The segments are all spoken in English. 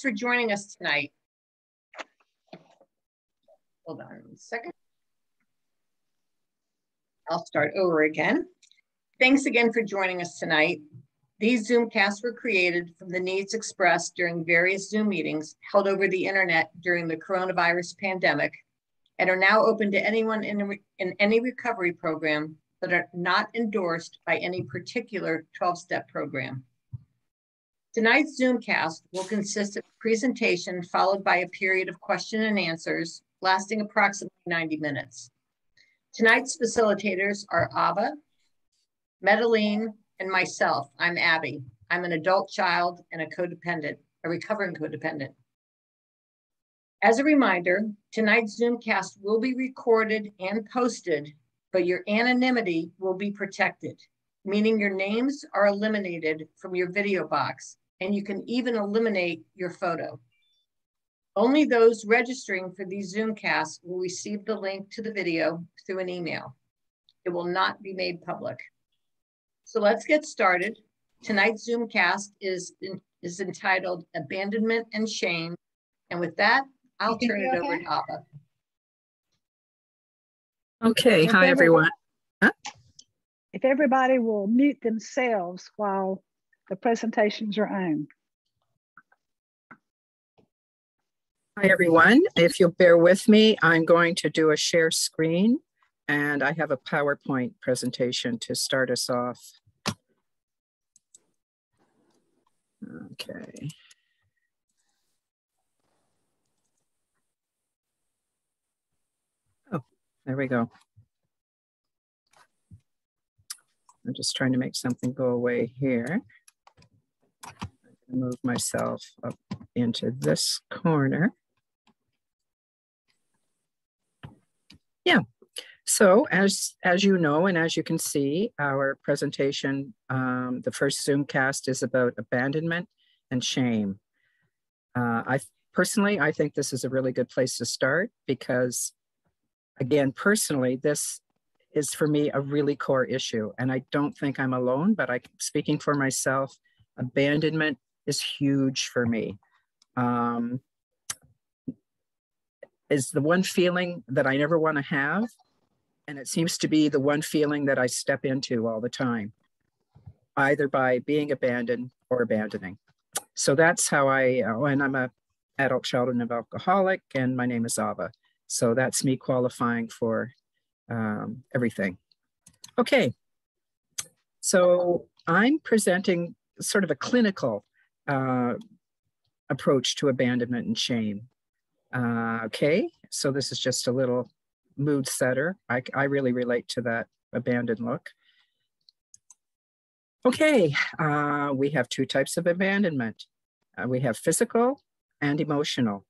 for joining us tonight. Hold on a second. I'll start over again. Thanks again for joining us tonight. These Zoomcasts were created from the needs expressed during various Zoom meetings held over the internet during the coronavirus pandemic and are now open to anyone in any recovery program that are not endorsed by any particular 12-step program. Tonight's Zoomcast will consist of a presentation followed by a period of question and answers lasting approximately 90 minutes. Tonight's facilitators are Ava, Medeline, and myself. I'm Abby. I'm an adult child and a recovering codependent. As a reminder, tonight's Zoomcast will be recorded and posted, but your anonymity will be protected, meaning your names are eliminated from your video box, and you can even eliminate your photo. Only those registering for these Zoomcasts will receive the link to the video through an email. It will not be made public. So let's get started. Tonight's Zoomcast is entitled Abandonment and Shame. And with that, I'll turn it over to Ava. Okay, hi everyone. If everybody will mute themselves while the presentations are on. Hi everyone, if you'll bear with me, I'm going to do a share screen and I have a PowerPoint presentation to start us off. Okay. Oh, there we go. I'm just trying to make something go away here. I'm going to move myself up into this corner. Yeah, so as you know, and as you can see, our presentation, the first Zoomcast is about abandonment and shame. I think this is a really good place to start because, again, personally, this is for me a really core issue. And I don't think I'm alone, but speaking for myself, abandonment is huge for me. Is the one feeling that I never want to have. And it seems to be the one feeling that I step into all the time, either by being abandoned or abandoning. So that's how and I'm an adult child and alcoholic, and my name is Ava. So that's me qualifying for everything. Okay, so I'm presenting sort of a clinical approach to abandonment and shame. Okay, so this is just a little mood setter. I really relate to that abandoned look. Okay, we have two types of abandonment. We have physical and emotional.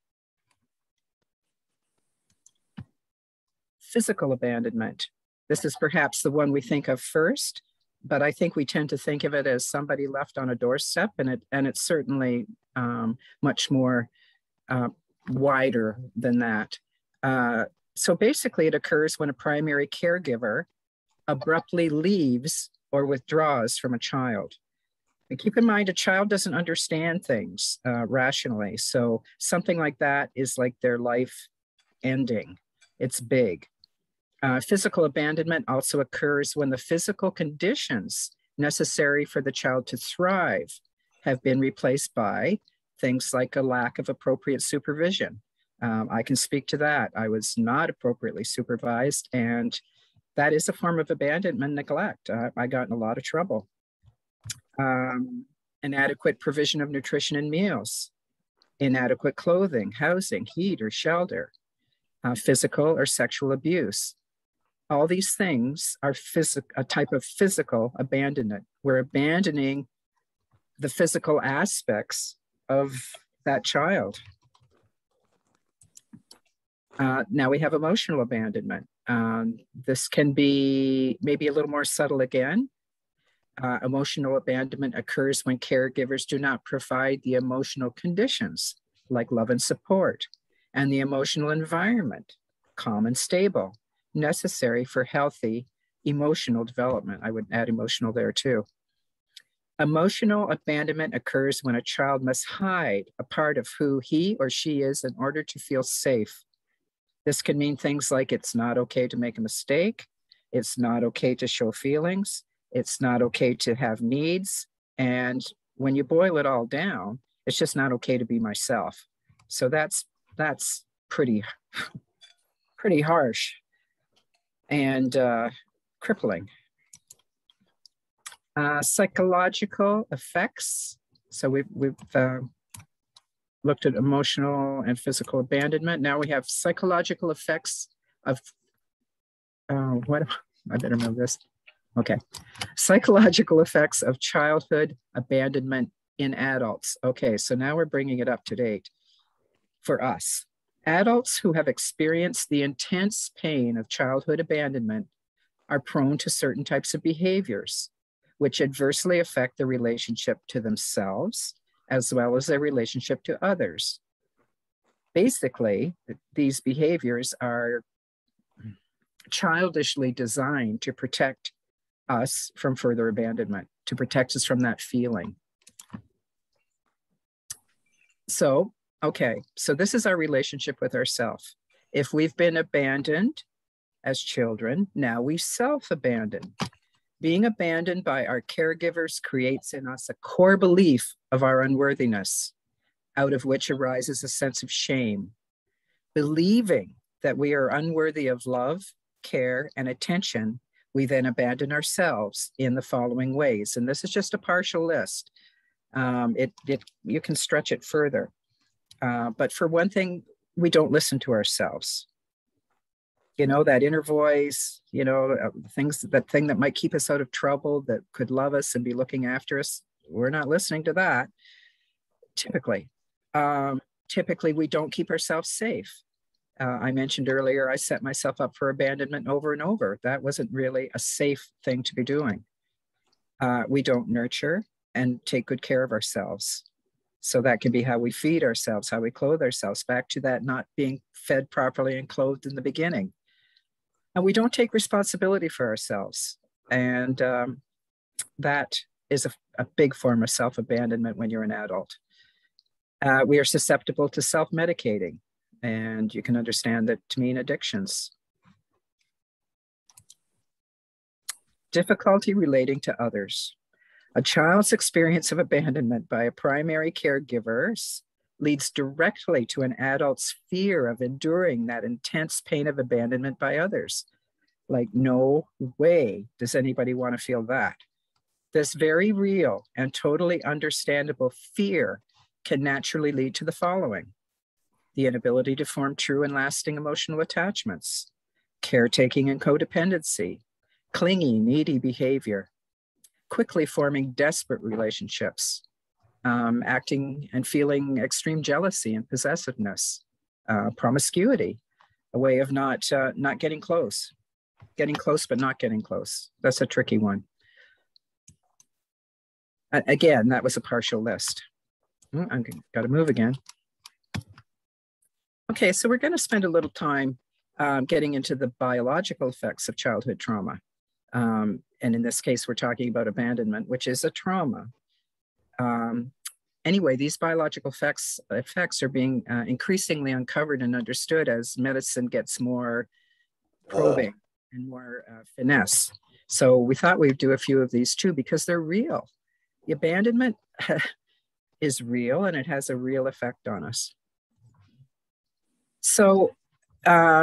Physical abandonment. This is perhaps the one we think of first, but I think we tend to think of it as somebody left on a doorstep, and it's certainly much more wider than that. So basically it occurs when a primary caregiver abruptly leaves or withdraws from a child. And keep in mind, a child doesn't understand things rationally. So something like that is like their life ending. It's big. Physical abandonment also occurs when the physical conditions necessary for the child to thrive have been replaced by things like a lack of appropriate supervision. I can speak to that. I was not appropriately supervised, and that is a form of abandonment neglect. I got in a lot of trouble. Inadequate provision of nutrition and meals, inadequate clothing, housing, heat or shelter, physical or sexual abuse. All these things are a type of physical abandonment. We're abandoning the physical aspects of that child. Now we have emotional abandonment. This can be maybe a little more subtle again. Emotional abandonment occurs when caregivers do not provide the emotional conditions like love and support and the emotional environment, calm and stable, necessary for healthy emotional development. I would add emotional there too. Emotional abandonment occurs when a child must hide a part of who he or she is in order to feel safe. This can mean things like it's not okay to make a mistake, it's not okay to show feelings, it's not okay to have needs, and when you boil it all down, it's just not okay to be myself. So that's pretty harsh and crippling. Psychological effects. So we've looked at emotional and physical abandonment. Now we have psychological effects of, what? I better move this. Okay. Psychological effects of childhood abandonment in adults. Okay, so now we're bringing it up to date for us. Adults who have experienced the intense pain of childhood abandonment are prone to certain types of behaviors, which adversely affect the relationship to themselves, as well as their relationship to others. Basically, these behaviors are childishly designed to protect us from further abandonment, to protect us from that feeling. So, okay, so this is our relationship with ourselves. If we've been abandoned as children, now we self-abandon. Being abandoned by our caregivers creates in us a core belief of our unworthiness, out of which arises a sense of shame. Believing that we are unworthy of love, care, and attention, we then abandon ourselves in the following ways. And this is just a partial list. You can stretch it further. But for one thing, we don't listen to ourselves. You know, that inner voice, you know, that thing that might keep us out of trouble, that could love us and be looking after us. We're not listening to that, typically. Typically, we don't keep ourselves safe. I mentioned earlier, I set myself up for abandonment over and over. That wasn't really a safe thing to be doing. We don't nurture and take good care of ourselves. So that can be how we feed ourselves, how we clothe ourselves, back to that not being fed properly and clothed in the beginning. And we don't take responsibility for ourselves. And that is a big form of self-abandonment when you're an adult. We are susceptible to self-medicating, and you can understand that to mean addictions. Difficulty relating to others. A child's experience of abandonment by a primary caregiver leads directly to an adult's fear of enduring that intense pain of abandonment by others. Like, no way does anybody want to feel that. This very real and totally understandable fear can naturally lead to the following: the inability to form true and lasting emotional attachments, caretaking and codependency, clingy, needy behavior, quickly forming desperate relationships, acting and feeling extreme jealousy and possessiveness, promiscuity, a way of not getting close but not getting close. That's a tricky one. Again, that was a partial list. I've got to move again. Okay, so we're going to spend a little time getting into the biological effects of childhood trauma. And in this case, we're talking about abandonment, which is a trauma. Anyway, these biological effects are being increasingly uncovered and understood as medicine gets more probing and more finesse. So we thought we'd do a few of these too, because they're real. The abandonment is real, and it has a real effect on us. So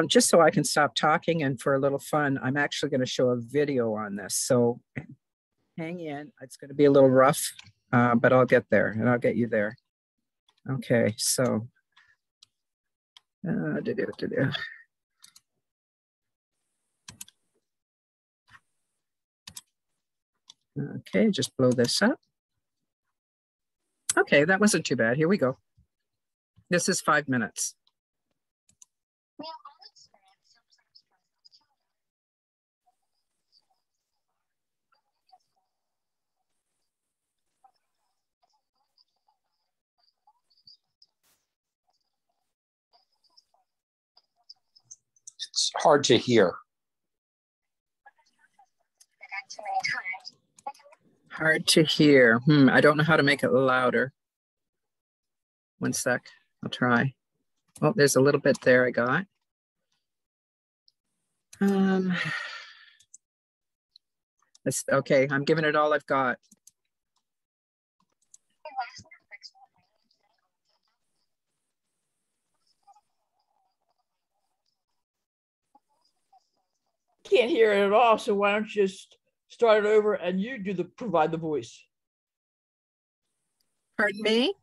just so I can stop talking and for a little fun, I'm actually going to show a video on this. So hang in. It's going to be a little rough, but I'll get there, and I'll get you there. Okay, so. Okay, just blow this up. Okay, that wasn't too bad. Here we go. This is 5 minutes. It's hard to hear. Hard to hear. I don't know how to make it louder. One sec, I'll try. Oh, there's a little bit there I got. Okay, I'm giving it all I've got. Can't hear it at all, so why don't you just start it over and you provide the voice? Pardon me?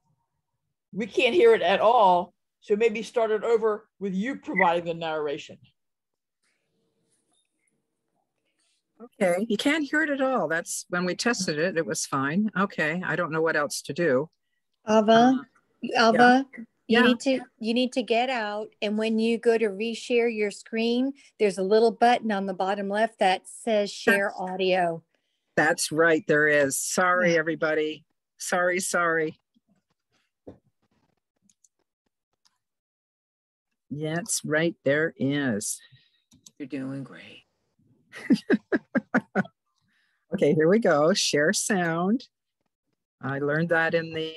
We can't hear it at all, so maybe start it over with you providing the narration. Okay, you can't hear it at all. That's when we tested it, it was fine. Okay, I don't know what else to do. Alva, Yeah. you need to get out, and when you go to reshare your screen, there's a little button on the bottom left that says share audio. That's right, there is. Sorry, everybody. Sorry. That's right, there is. You're doing great. Okay, here we go. Share sound. I learned that in the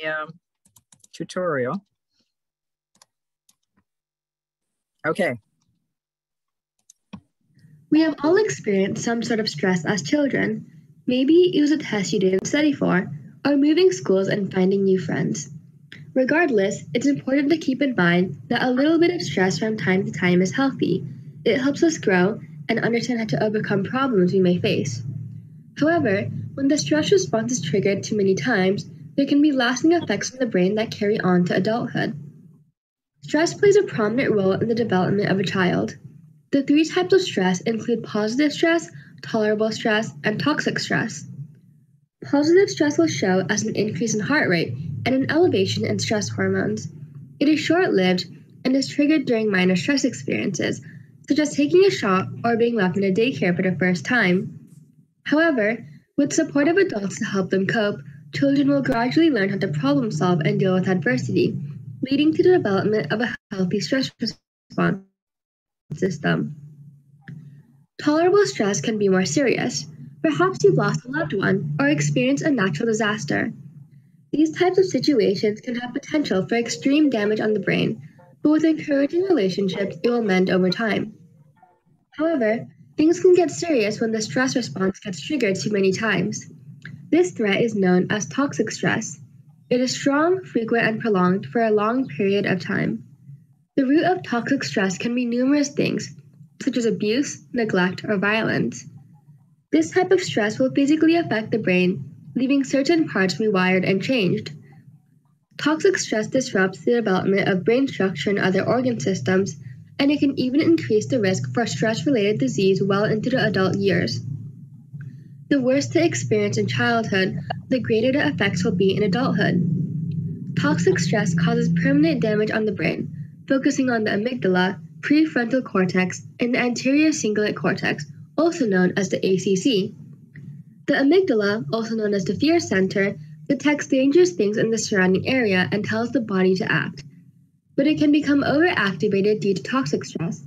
tutorial. Okay. We have all experienced some sort of stress as children. Maybe it was a test you didn't study for, or moving schools and finding new friends. Regardless, it's important to keep in mind that a little bit of stress from time to time is healthy. It helps us grow and understand how to overcome problems we may face. However, when the stress response is triggered too many times, there can be lasting effects on the brain that carry on to adulthood. Stress plays a prominent role in the development of a child. The three types of stress include positive stress, tolerable stress, and toxic stress. Positive stress will show as an increase in heart rate and an elevation in stress hormones. It is short-lived and is triggered during minor stress experiences, such as taking a shot or being left in a daycare for the first time. However, with supportive adults to help them cope, children will gradually learn how to problem solve and deal with adversity, leading to the development of a healthy stress response system. Tolerable stress can be more serious. Perhaps you've lost a loved one or experienced a natural disaster. These types of situations can have potential for extreme damage on the brain, but with encouraging relationships, it will mend over time. However, things can get serious when the stress response gets triggered too many times. This threat is known as toxic stress. It is strong, frequent, and prolonged for a long period of time. The root of toxic stress can be numerous things, such as abuse, neglect, or violence. This type of stress will physically affect the brain, leaving certain parts rewired and changed. Toxic stress disrupts the development of brain structure and other organ systems, and it can even increase the risk for stress-related disease well into the adult years. The worse the experience in childhood, the greater the effects will be in adulthood. Toxic stress causes permanent damage on the brain, focusing on the amygdala, prefrontal cortex, and the anterior cingulate cortex, also known as the ACC. The amygdala, also known as the fear center, detects dangerous things in the surrounding area and tells the body to act. But it can become overactivated due to toxic stress.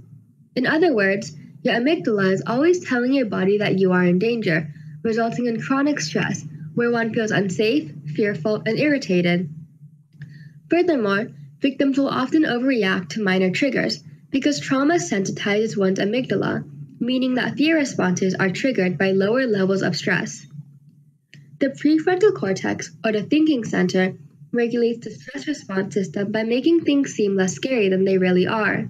In other words, your amygdala is always telling your body that you are in danger, resulting in chronic stress, where one feels unsafe, fearful, and irritated. Furthermore, victims will often overreact to minor triggers because trauma sensitizes one's amygdala, meaning that fear responses are triggered by lower levels of stress. The prefrontal cortex, or the thinking center, regulates the stress response system by making things seem less scary than they really are.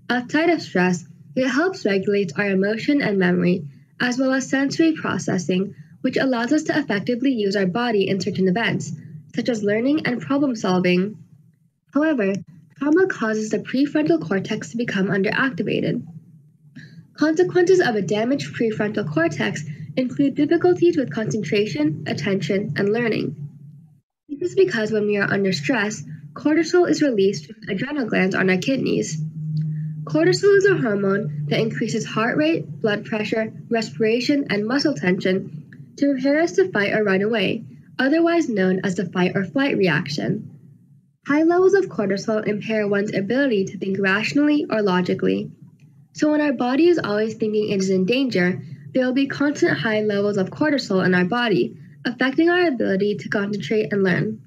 Outside of stress, it helps regulate our emotion and memory, as well as sensory processing, which allows us to effectively use our body in certain events, such as learning and problem solving. However, trauma causes the prefrontal cortex to become underactivated. Consequences of a damaged prefrontal cortex include difficulties with concentration, attention, and learning. This is because when we are under stress, cortisol is released from the adrenal glands on our kidneys. Cortisol is a hormone that increases heart rate, blood pressure, respiration, and muscle tension to prepare us to fight or run away, otherwise known as the fight or flight reaction. High levels of cortisol impair one's ability to think rationally or logically. So when our body is always thinking it is in danger, there will be constant high levels of cortisol in our body, affecting our ability to concentrate and learn.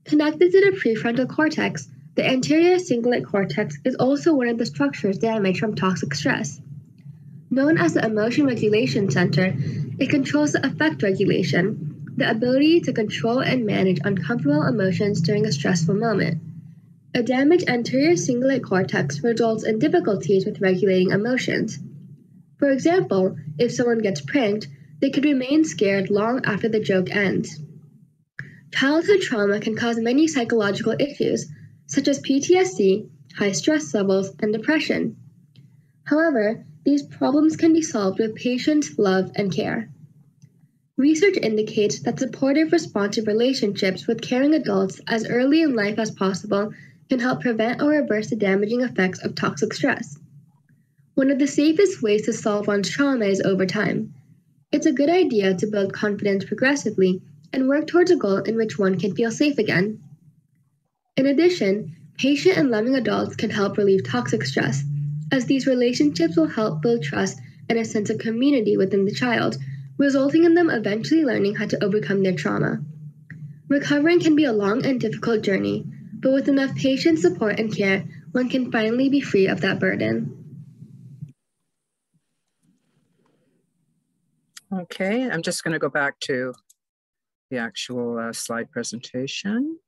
Connected to the prefrontal cortex, the anterior cingulate cortex is also one of the structures damaged from toxic stress. Known as the Emotion Regulation Center, it controls the affect regulation, the ability to control and manage uncomfortable emotions during a stressful moment. A damaged anterior cingulate cortex results in difficulties with regulating emotions. For example, if someone gets pranked, they could remain scared long after the joke ends. Childhood trauma can cause many psychological issues, such as PTSD, high stress levels, and depression. However, these problems can be solved with patience, love, and care. Research indicates that supportive, responsive relationships with caring adults as early in life as possible can help prevent or reverse the damaging effects of toxic stress. One of the safest ways to solve one's trauma is over time. It's a good idea to build confidence progressively and work towards a goal in which one can feel safe again. In addition, patient and loving adults can help relieve toxic stress, as these relationships will help build trust and a sense of community within the child, resulting in them eventually learning how to overcome their trauma. Recovering can be a long and difficult journey, but with enough patience, support, and care, one can finally be free of that burden. Okay, I'm just going to go back to the actual slide presentation.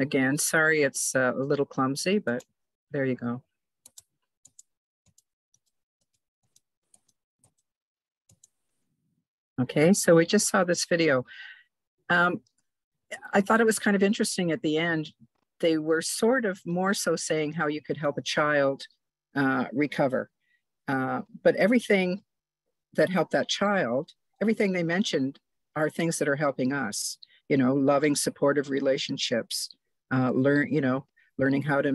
Again, sorry it's a little clumsy, but there you go. Okay, so we just saw this video. I thought it was kind of interesting at the end. They were sort of more so saying how you could help a child recover. But everything that helped that child, everything they mentioned are things that are helping us. You know, loving, supportive relationships, learning how to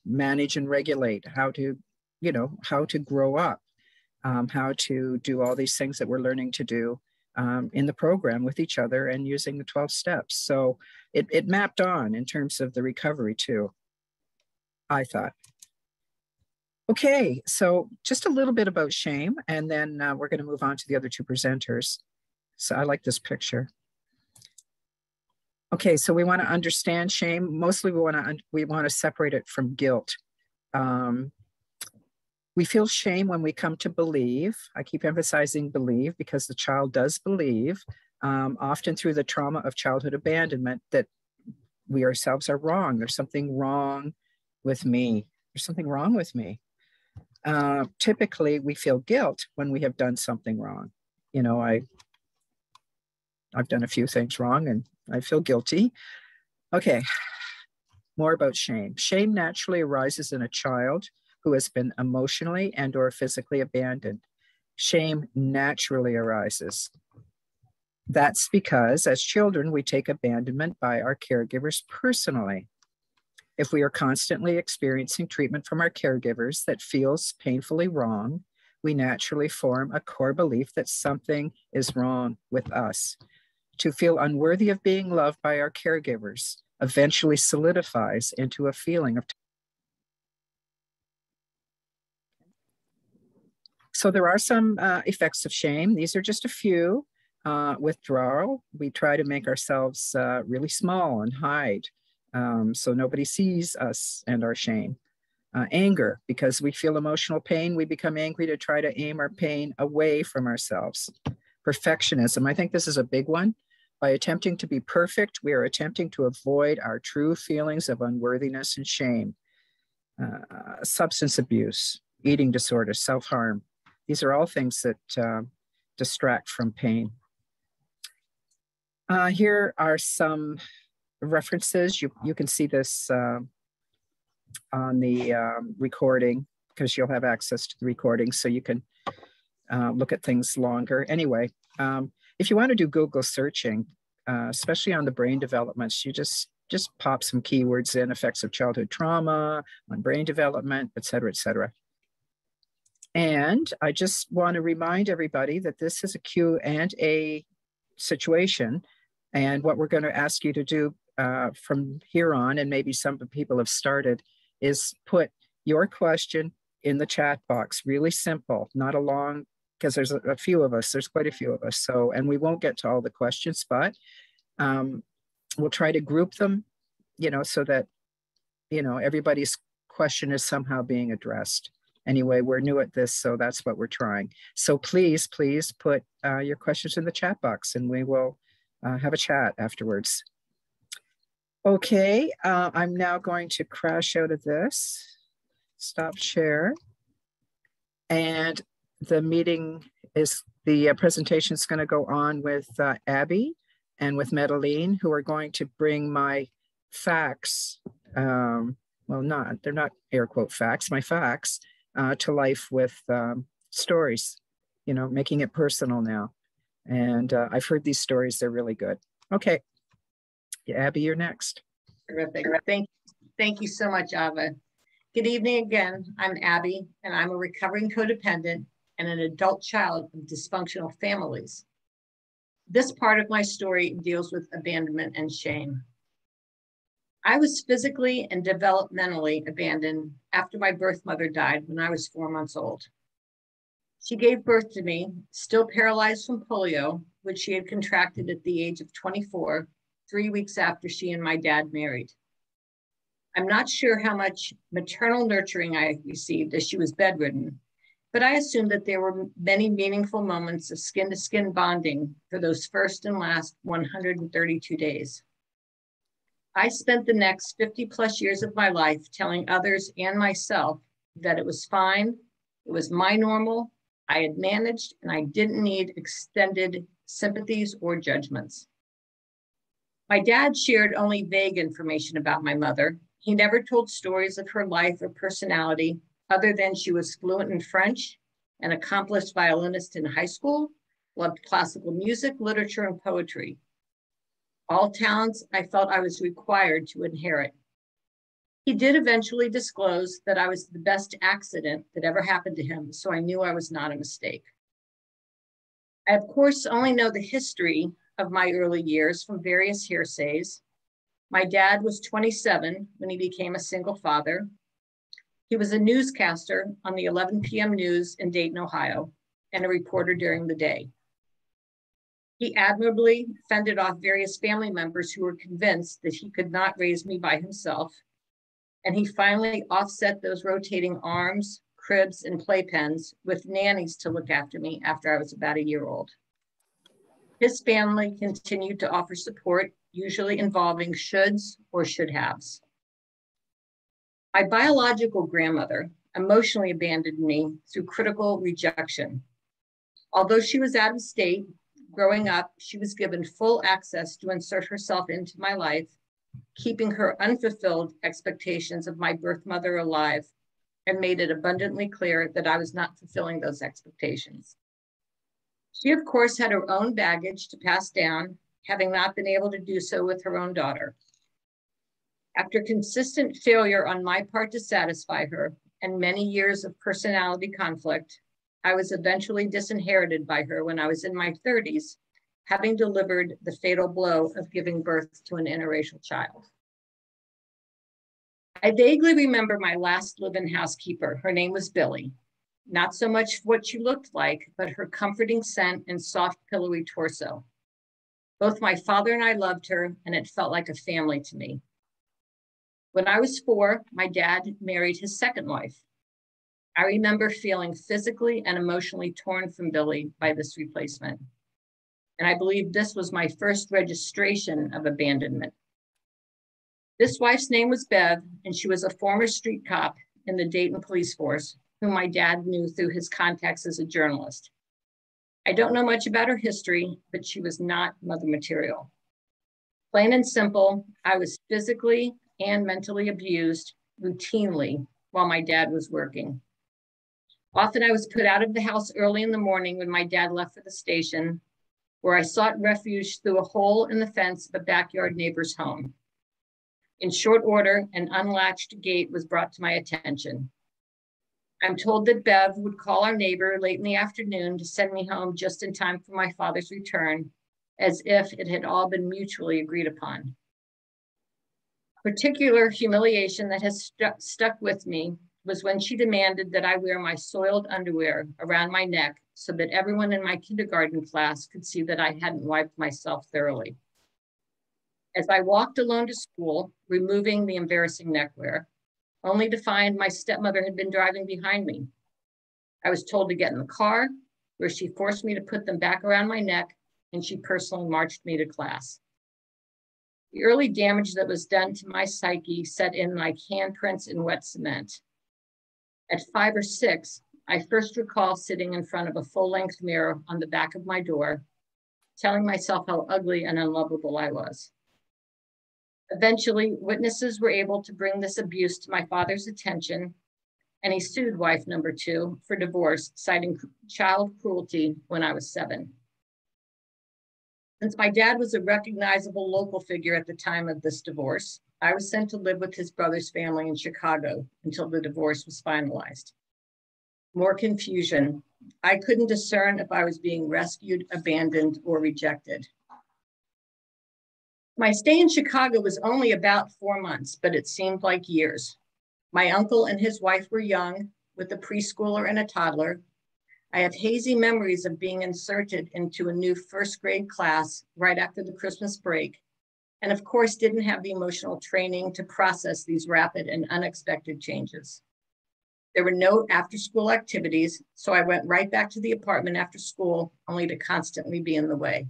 manage and regulate, how to grow up, how to do all these things that we're learning to do in the program with each other and using the 12 steps. So it mapped on in terms of the recovery too, I thought. Okay, so just a little bit about shame, and then we're going to move on to the other two presenters. So I like this picture. Okay, so we want to understand shame. Mostly we want to separate it from guilt. We feel shame when we come to believe. I keep emphasizing believe because the child does believe, often through the trauma of childhood abandonment, that we ourselves are wrong. There's something wrong with me. There's something wrong with me. Typically, we feel guilt when we have done something wrong. You know, I've done a few things wrong and I feel guilty. Okay, more about shame. Shame naturally arises in a child who has been emotionally and or physically abandoned. Shame naturally arises. That's because as children, we take abandonment by our caregivers personally. If we are constantly experiencing treatment from our caregivers that feels painfully wrong, we naturally form a core belief that something is wrong with us. To feel unworthy of being loved by our caregivers eventually solidifies into a feeling of. So there are some effects of shame. These are just a few. Withdrawal. We try to make ourselves really small and hide. So nobody sees us and our shame. Anger, because we feel emotional pain, we become angry to try to aim our pain away from ourselves. Perfectionism, I think this is a big one. By attempting to be perfect, we are attempting to avoid our true feelings of unworthiness and shame. Substance abuse, eating disorder, self-harm. These are all things that distract from pain. Here are some references. You can see this on the recording because you'll have access to the recording, so you can look at things longer. Anyway, if you want to do Google searching, especially on the brain developments, you just pop some keywords in: effects of childhood trauma on brain development, et cetera, et cetera. And I just want to remind everybody that this is a Q&A situation. And what we're going to ask you to do from here on, and maybe some people have started, is put your question in the chat box. Really simple, not a long, because there's a few of us, there's quite a few of us. So, and we won't get to all the questions, but we'll try to group them, you know, so that, you know, everybody's question is somehow being addressed. Anyway, we're new at this, so that's what we're trying. So please, please put your questions in the chat box and we will have a chat afterwards. Okay, I'm now going to crash out of this, stop share. And the meeting is, the presentation is going to go on with Abby and with Madeline, who are going to bring my facts, well, they're not air quote facts, my facts to life with stories, you know, making it personal now. And I've heard these stories, they're really good. Okay, Abby, you're next. Terrific. Thank you so much, Ava. Good evening again. I'm Abby, and I'm a recovering codependent and an adult child of dysfunctional families. This part of my story deals with abandonment and shame. I was physically and developmentally abandoned after my birth mother died when I was 4 months old. She gave birth to me, still paralyzed from polio, which she had contracted at the age of 24, 3 weeks after she and my dad married. I'm not sure how much maternal nurturing I received as she was bedridden, but I assumed that there were many meaningful moments of skin-to-skin bonding for those first and last 132 days. I spent the next 50 plus years of my life telling others and myself that it was fine, it was my normal, I had managed, and I didn't need extended sympathies or judgments. My dad shared only vague information about my mother. He never told stories of her life or personality other than she was fluent in French, an accomplished violinist in high school, loved classical music, literature, and poetry. All talents I felt I was required to inherit. He did eventually disclose that I was the best accident that ever happened to him, so I knew I was not a mistake. I, of course, only know the history of my early years from various hearsays. My dad was 27 when he became a single father. He was a newscaster on the 11 p.m. news in Dayton, Ohio, and a reporter during the day. He admirably fended off various family members who were convinced that he could not raise me by himself, and he finally offset those rotating arms, cribs, and playpens with nannies to look after me after I was about a year old. His family continued to offer support, usually involving shoulds or should-haves. My biological grandmother emotionally abandoned me through critical rejection. Although she was out of state, growing up, she was given full access to insert herself into my life, keeping her unfulfilled expectations of my birth mother alive, and made it abundantly clear that I was not fulfilling those expectations. She, of course, had her own baggage to pass down, having not been able to do so with her own daughter. After consistent failure on my part to satisfy her and many years of personality conflict, I was eventually disinherited by her when I was in my 30s, having delivered the fatal blow of giving birth to an interracial child. I vaguely remember my last live-in housekeeper. Her name was Billy. Not so much what she looked like, but her comforting scent and soft, pillowy torso. Both my father and I loved her, and it felt like a family to me. When I was 4, my dad married his second wife. I remember feeling physically and emotionally torn from Billy by this replacement. And I believe this was my first registration of abandonment. This wife's name was Bev, and she was a former street cop in the Dayton police force, whom my dad knew through his contacts as a journalist. I don't know much about her history, but she was not mother material. Plain and simple, I was physically and mentally abused routinely while my dad was working. Often I was put out of the house early in the morning when my dad left for the station, where I sought refuge through a hole in the fence of a backyard neighbor's home. In short order, an unlatched gate was brought to my attention. I'm told that Bev would call our neighbor late in the afternoon to send me home just in time for my father's return, as if it had all been mutually agreed upon. Particular humiliation that has stuck with me was when she demanded that I wear my soiled underwear around my neck so that everyone in my kindergarten class could see that I hadn't wiped myself thoroughly. As I walked alone to school, removing the embarrassing neckwear, only to find my stepmother had been driving behind me. I was told to get in the car, where she forced me to put them back around my neck, and she personally marched me to class. The early damage that was done to my psyche set in like handprints in wet cement. At 5 or 6, I first recall sitting in front of a full-length mirror on the back of my door, telling myself how ugly and unlovable I was. Eventually, witnesses were able to bring this abuse to my father's attention, and he sued wife number 2 for divorce, citing child cruelty when I was 7. Since my dad was a recognizable local figure at the time of this divorce, I was sent to live with his brother's family in Chicago until the divorce was finalized. More confusion. I couldn't discern if I was being rescued, abandoned, or rejected. My stay in Chicago was only about 4 months, but it seemed like years. My uncle and his wife were young, with a preschooler and a toddler. I have hazy memories of being inserted into a new first grade class right after the Christmas break, and of course didn't have the emotional training to process these rapid and unexpected changes. There were no after-school activities, so I went right back to the apartment after school, only to constantly be in the way.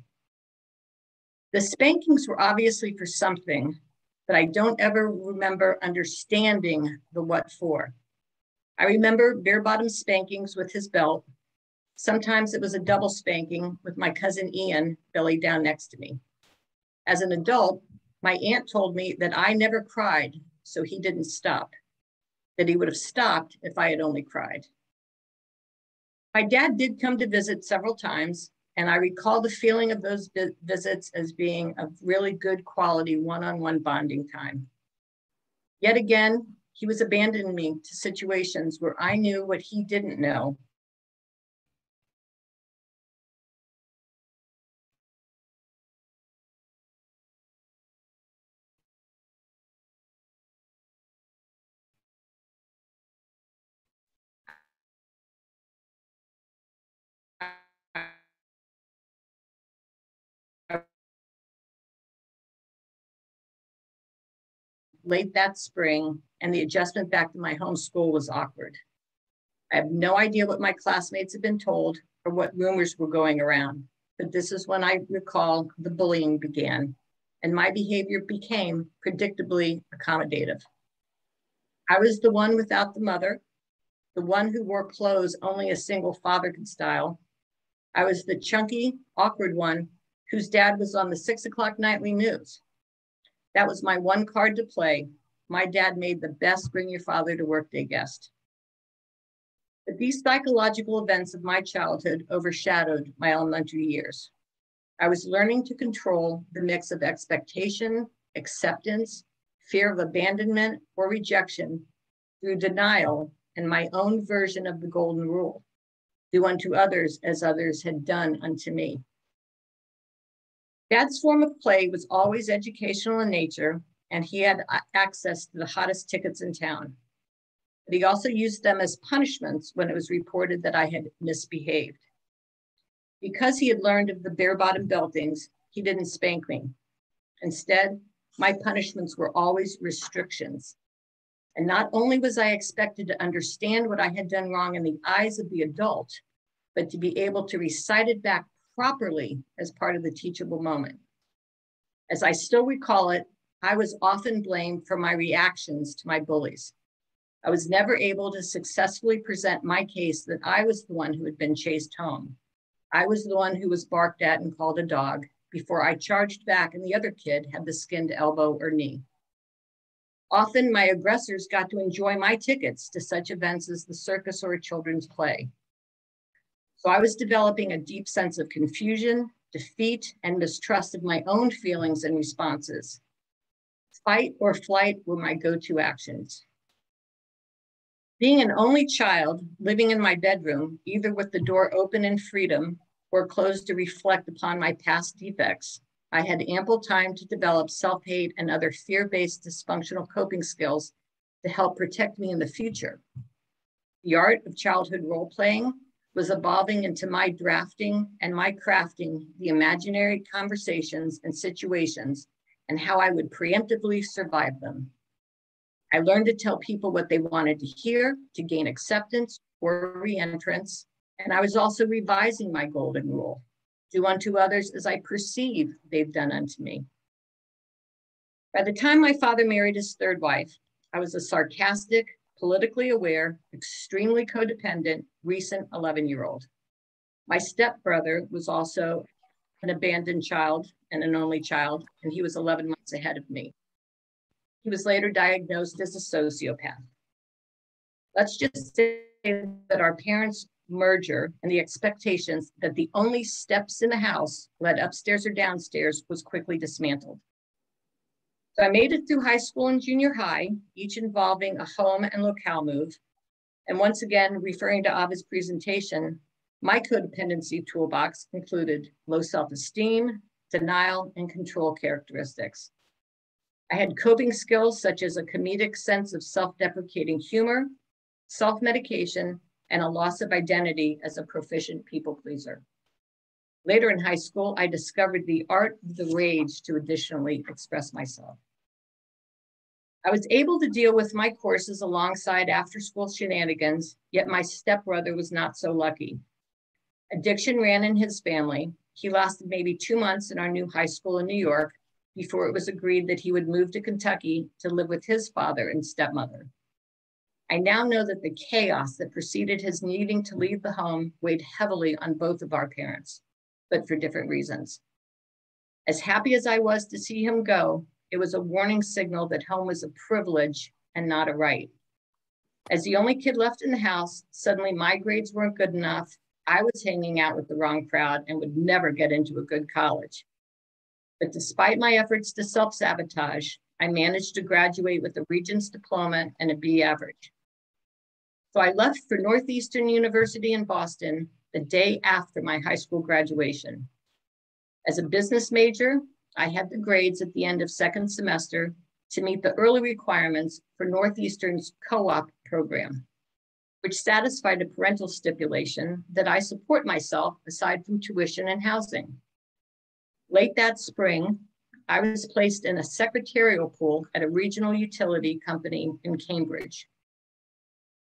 The spankings were obviously for something, but I don't ever remember understanding the what for. I remember bare-bottom spankings with his belt. Sometimes it was a double spanking with my cousin Ian belly down next to me. As an adult, my aunt told me that I never cried, so he didn't stop, that he would have stopped if I had only cried. My dad did come to visit several times, and I recall the feeling of those visits as being a really good quality one-on-one bonding time. Yet again, he was abandoning me to situations where I knew what he didn't know. Late that spring, and the adjustment back to my home school was awkward. I have no idea what my classmates had been told or what rumors were going around, but this is when I recall the bullying began, and my behavior became predictably accommodative. I was the one without the mother, the one who wore clothes only a single father could style. I was the chunky, awkward one whose dad was on the 6 o'clock nightly news. That was my one card to play. My dad made the best bring your father to work day guest. But these psychological events of my childhood overshadowed my elementary years. I was learning to control the mix of expectation, acceptance, fear of abandonment or rejection through denial and my own version of the golden rule: do unto others as others had done unto me. Dad's form of play was always educational in nature, and he had access to the hottest tickets in town. But he also used them as punishments when it was reported that I had misbehaved. Because he had learned of the bare-bottom beltings, he didn't spank me. Instead, my punishments were always restrictions. And not only was I expected to understand what I had done wrong in the eyes of the adult, but to be able to recite it back properly as part of the teachable moment. As I still recall it, I was often blamed for my reactions to my bullies. I was never able to successfully present my case that I was the one who had been chased home. I was the one who was barked at and called a dog before I charged back and the other kid had the skinned elbow or knee. Often my aggressors got to enjoy my tickets to such events as the circus or a children's play. So I was developing a deep sense of confusion, defeat, and mistrust of my own feelings and responses. Fight or flight were my go-to actions. Being an only child living in my bedroom, either with the door open in freedom or closed to reflect upon my past defects, I had ample time to develop self-hate and other fear-based dysfunctional coping skills to help protect me in the future. The art of childhood role-playing was evolving into my drafting and my crafting the imaginary conversations and situations and how I would preemptively survive them. I learned to tell people what they wanted to hear to gain acceptance or re-entrance, and I was also revising my golden rule: do unto others as I perceive they've done unto me. By the time my father married his third wife, I was a sarcastic, politically aware, extremely codependent, recent 11-year-old. My stepbrother was also an abandoned child and an only child, and he was 11 months ahead of me. He was later diagnosed as a sociopath. Let's just say that our parents' merger and the expectations that the only steps in the house led upstairs or downstairs was quickly dismantled. So I made it through high school and junior high, each involving a home and locale move. And once again, referring to Ava's presentation, my codependency toolbox included low self-esteem, denial, and control characteristics. I had coping skills such as a comedic sense of self-deprecating humor, self-medication, and a loss of identity as a proficient people pleaser. Later in high school, I discovered the art of the rage to additionally express myself. I was able to deal with my courses alongside after-school shenanigans, yet my stepbrother was not so lucky. Addiction ran in his family. He lasted maybe 2 months in our new high school in New York before it was agreed that he would move to Kentucky to live with his father and stepmother. I now know that the chaos that preceded his needing to leave the home weighed heavily on both of our parents, but for different reasons. As happy as I was to see him go, it was a warning signal that home was a privilege and not a right. As the only kid left in the house, suddenly my grades weren't good enough. I was hanging out with the wrong crowd and would never get into a good college. But despite my efforts to self-sabotage, I managed to graduate with a Regents diploma and a B average. So I left for Northeastern University in Boston the day after my high school graduation. As a business major, I had the grades at the end of second semester to meet the early requirements for Northeastern's co-op program, which satisfied a parental stipulation that I support myself aside from tuition and housing. Late that spring, I was placed in a secretarial pool at a regional utility company in Cambridge.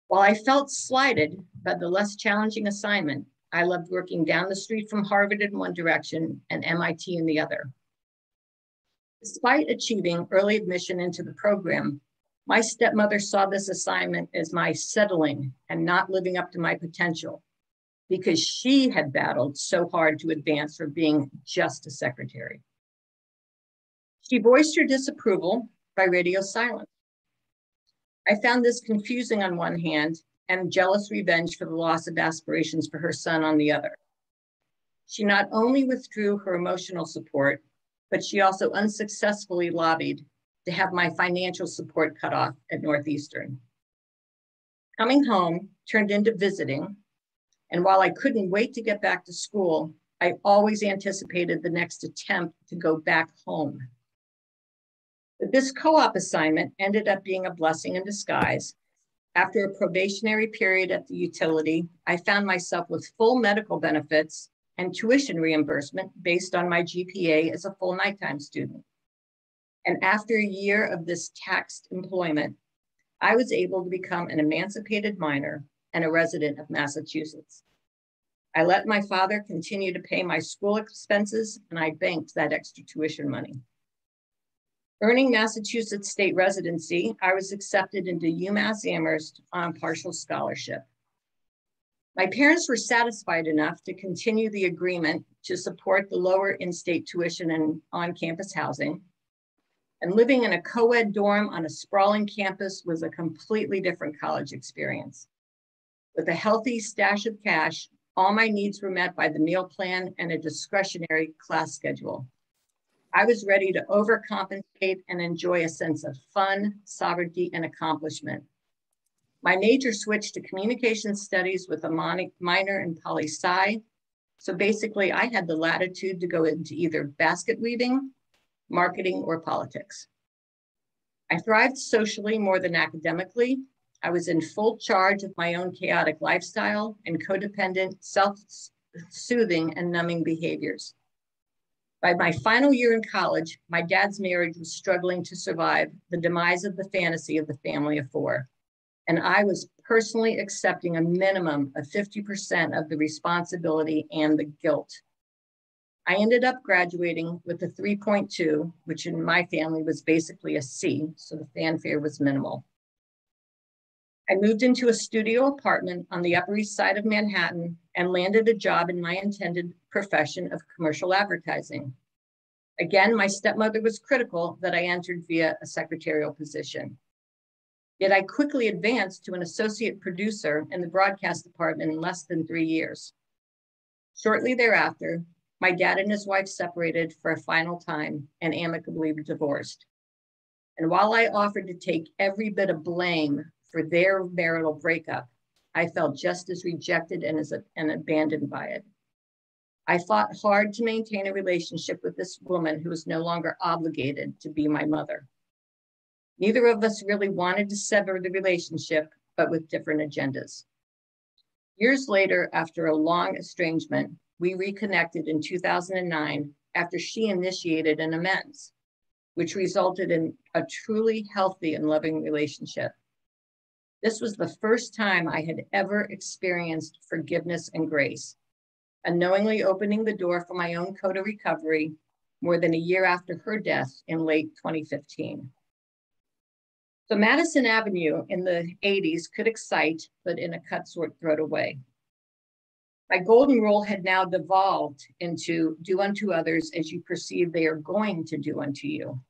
While I felt slighted by the less challenging assignment, I loved working down the street from Harvard in one direction and MIT in the other. Despite achieving early admission into the program, my stepmother saw this assignment as my settling and not living up to my potential, because she had battled so hard to advance from being just a secretary. She voiced her disapproval by radio silence. I found this confusing on one hand and jealous revenge for the loss of aspirations for her son on the other. She not only withdrew her emotional support, but she also unsuccessfully lobbied to have my financial support cut off at Northeastern. Coming home turned into visiting, and while I couldn't wait to get back to school, I always anticipated the next attempt to go back home. But this co-op assignment ended up being a blessing in disguise. After a probationary period at the utility, I found myself with full medical benefits and tuition reimbursement based on my GPA as a full nighttime student. And after a year of this taxed employment, I was able to become an emancipated minor and a resident of Massachusetts. I let my father continue to pay my school expenses, and I banked that extra tuition money. Earning Massachusetts state residency, I was accepted into UMass Amherst on partial scholarship. My parents were satisfied enough to continue the agreement to support the lower in-state tuition and on-campus housing. And living in a co-ed dorm on a sprawling campus was a completely different college experience. With a healthy stash of cash, all my needs were met by the meal plan and a discretionary class schedule. I was ready to overcompensate and enjoy a sense of fun, sovereignty, and accomplishment. My major switched to communication studies with a minor in poli-sci. So basically, I had the latitude to go into either basket weaving, marketing, or politics. I thrived socially more than academically. I was in full charge of my own chaotic lifestyle and codependent, self-soothing and numbing behaviors. By my final year in college, my dad's marriage was struggling to survive the demise of the fantasy of the family of four. And I was personally accepting a minimum of 50% of the responsibility and the guilt. I ended up graduating with a 3.2, which in my family was basically a C, so the fanfare was minimal. I moved into a studio apartment on the Upper East Side of Manhattan and landed a job in my intended profession of commercial advertising. Again, my stepmother was critical that I entered via a secretarial position. Yet I quickly advanced to an associate producer in the broadcast department in less than 3 years. Shortly thereafter, my dad and his wife separated for a final time and amicably divorced. And while I offered to take every bit of blame for their marital breakup, I felt just as rejected and abandoned by it. I fought hard to maintain a relationship with this woman who was no longer obligated to be my mother. Neither of us really wanted to sever the relationship, but with different agendas. Years later, after a long estrangement, we reconnected in 2009 after she initiated an amends, which resulted in a truly healthy and loving relationship. This was the first time I had ever experienced forgiveness and grace, unknowingly opening the door for my own coda recovery more than a year after her death in late 2015. So Madison Avenue in the 80s could excite, but in a cut-throat way. My golden rule had now devolved into do unto others as you perceive they are going to do unto you.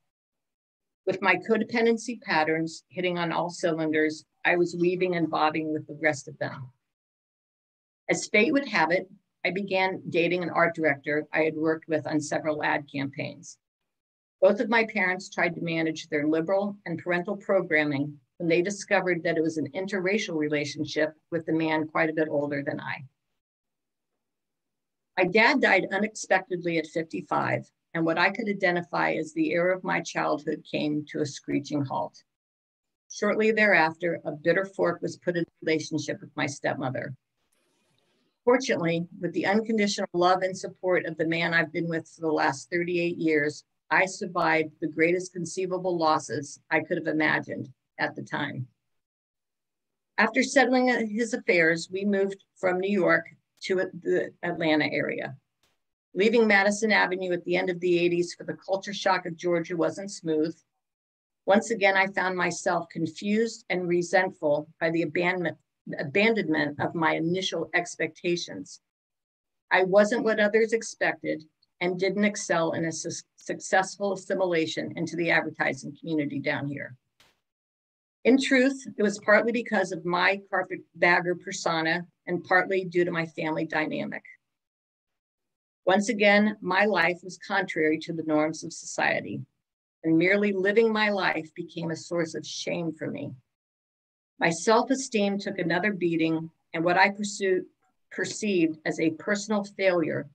With my codependency patterns hitting on all cylinders, I was weaving and bobbing with the rest of them. As fate would have it, I began dating an art director I had worked with on several ad campaigns. Both of my parents tried to manage their liberal and parental programming when they discovered that it was an interracial relationship with a man quite a bit older than I. My dad died unexpectedly at 55, and what I could identify as the era of my childhood came to a screeching halt. Shortly thereafter, a bitter fork was put in the relationship with my stepmother. Fortunately, with the unconditional love and support of the man I've been with for the last 38 years, I survived the greatest conceivable losses I could have imagined at the time. After settling his affairs, we moved from New York to the Atlanta area. Leaving Madison Avenue at the end of the 80s for the culture shock of Georgia wasn't smooth. Once again, I found myself confused and resentful by the abandonment of my initial expectations. I wasn't what others expected and didn't excel in a successful assimilation into the advertising community down here. In truth, it was partly because of my carpetbagger persona and partly due to my family dynamic. Once again, my life was contrary to the norms of society, and merely living my life became a source of shame for me. My self-esteem took another beating, and what I perceived as a personal failure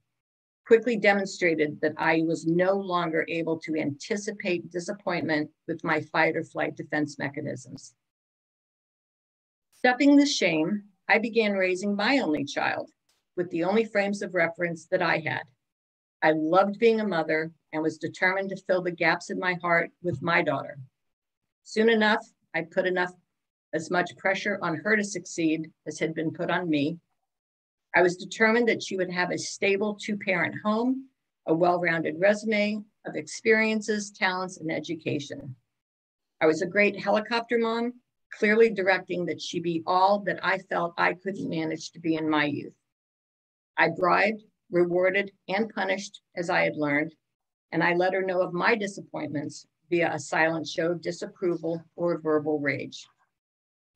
quickly demonstrated that I was no longer able to anticipate disappointment with my fight or flight defense mechanisms. Stepping the shame, I began raising my only child with the only frames of reference that I had. I loved being a mother and was determined to fill the gaps in my heart with my daughter. Soon enough, I put as much pressure on her to succeed as had been put on me. I was determined that she would have a stable two-parent home, a well-rounded resume of experiences, talents, and education. I was a great helicopter mom, clearly directing that she be all that I felt I couldn't manage to be in my youth. I bribed, rewarded, and punished as I had learned, and I let her know of my disappointments via a silent show of disapproval or verbal rage.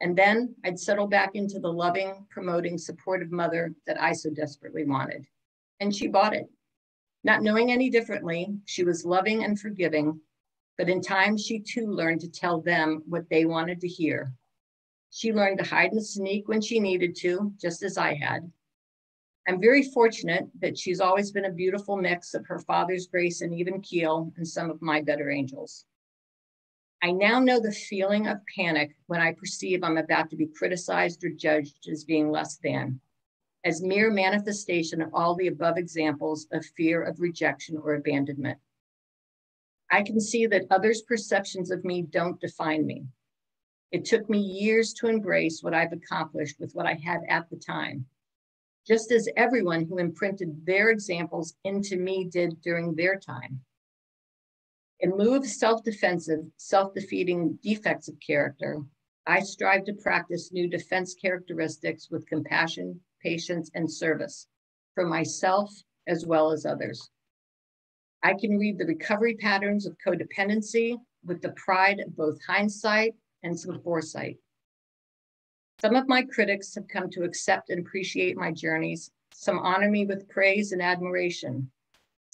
And then I'd settle back into the loving, promoting, supportive mother that I so desperately wanted. And she bought it. Not knowing any differently, she was loving and forgiving, but in time she too learned to tell them what they wanted to hear. She learned to hide and sneak when she needed to, just as I had. I'm very fortunate that she's always been a beautiful mix of her father's grace and even keel and some of my better angels. I now know the feeling of panic when I perceive I'm about to be criticized or judged as being less than, as mere manifestation of all the above examples of fear of rejection or abandonment. I can see that others' perceptions of me don't define me. It took me years to embrace what I've accomplished with what I had at the time, just as everyone who imprinted their examples into me did during their time. In lieu of self-defensive, self-defeating defects of character, I strive to practice new defense characteristics with compassion, patience, and service for myself as well as others. I can read the recovery patterns of codependency with the pride of both hindsight and some foresight. Some of my critics have come to accept and appreciate my journeys. Some honor me with praise and admiration.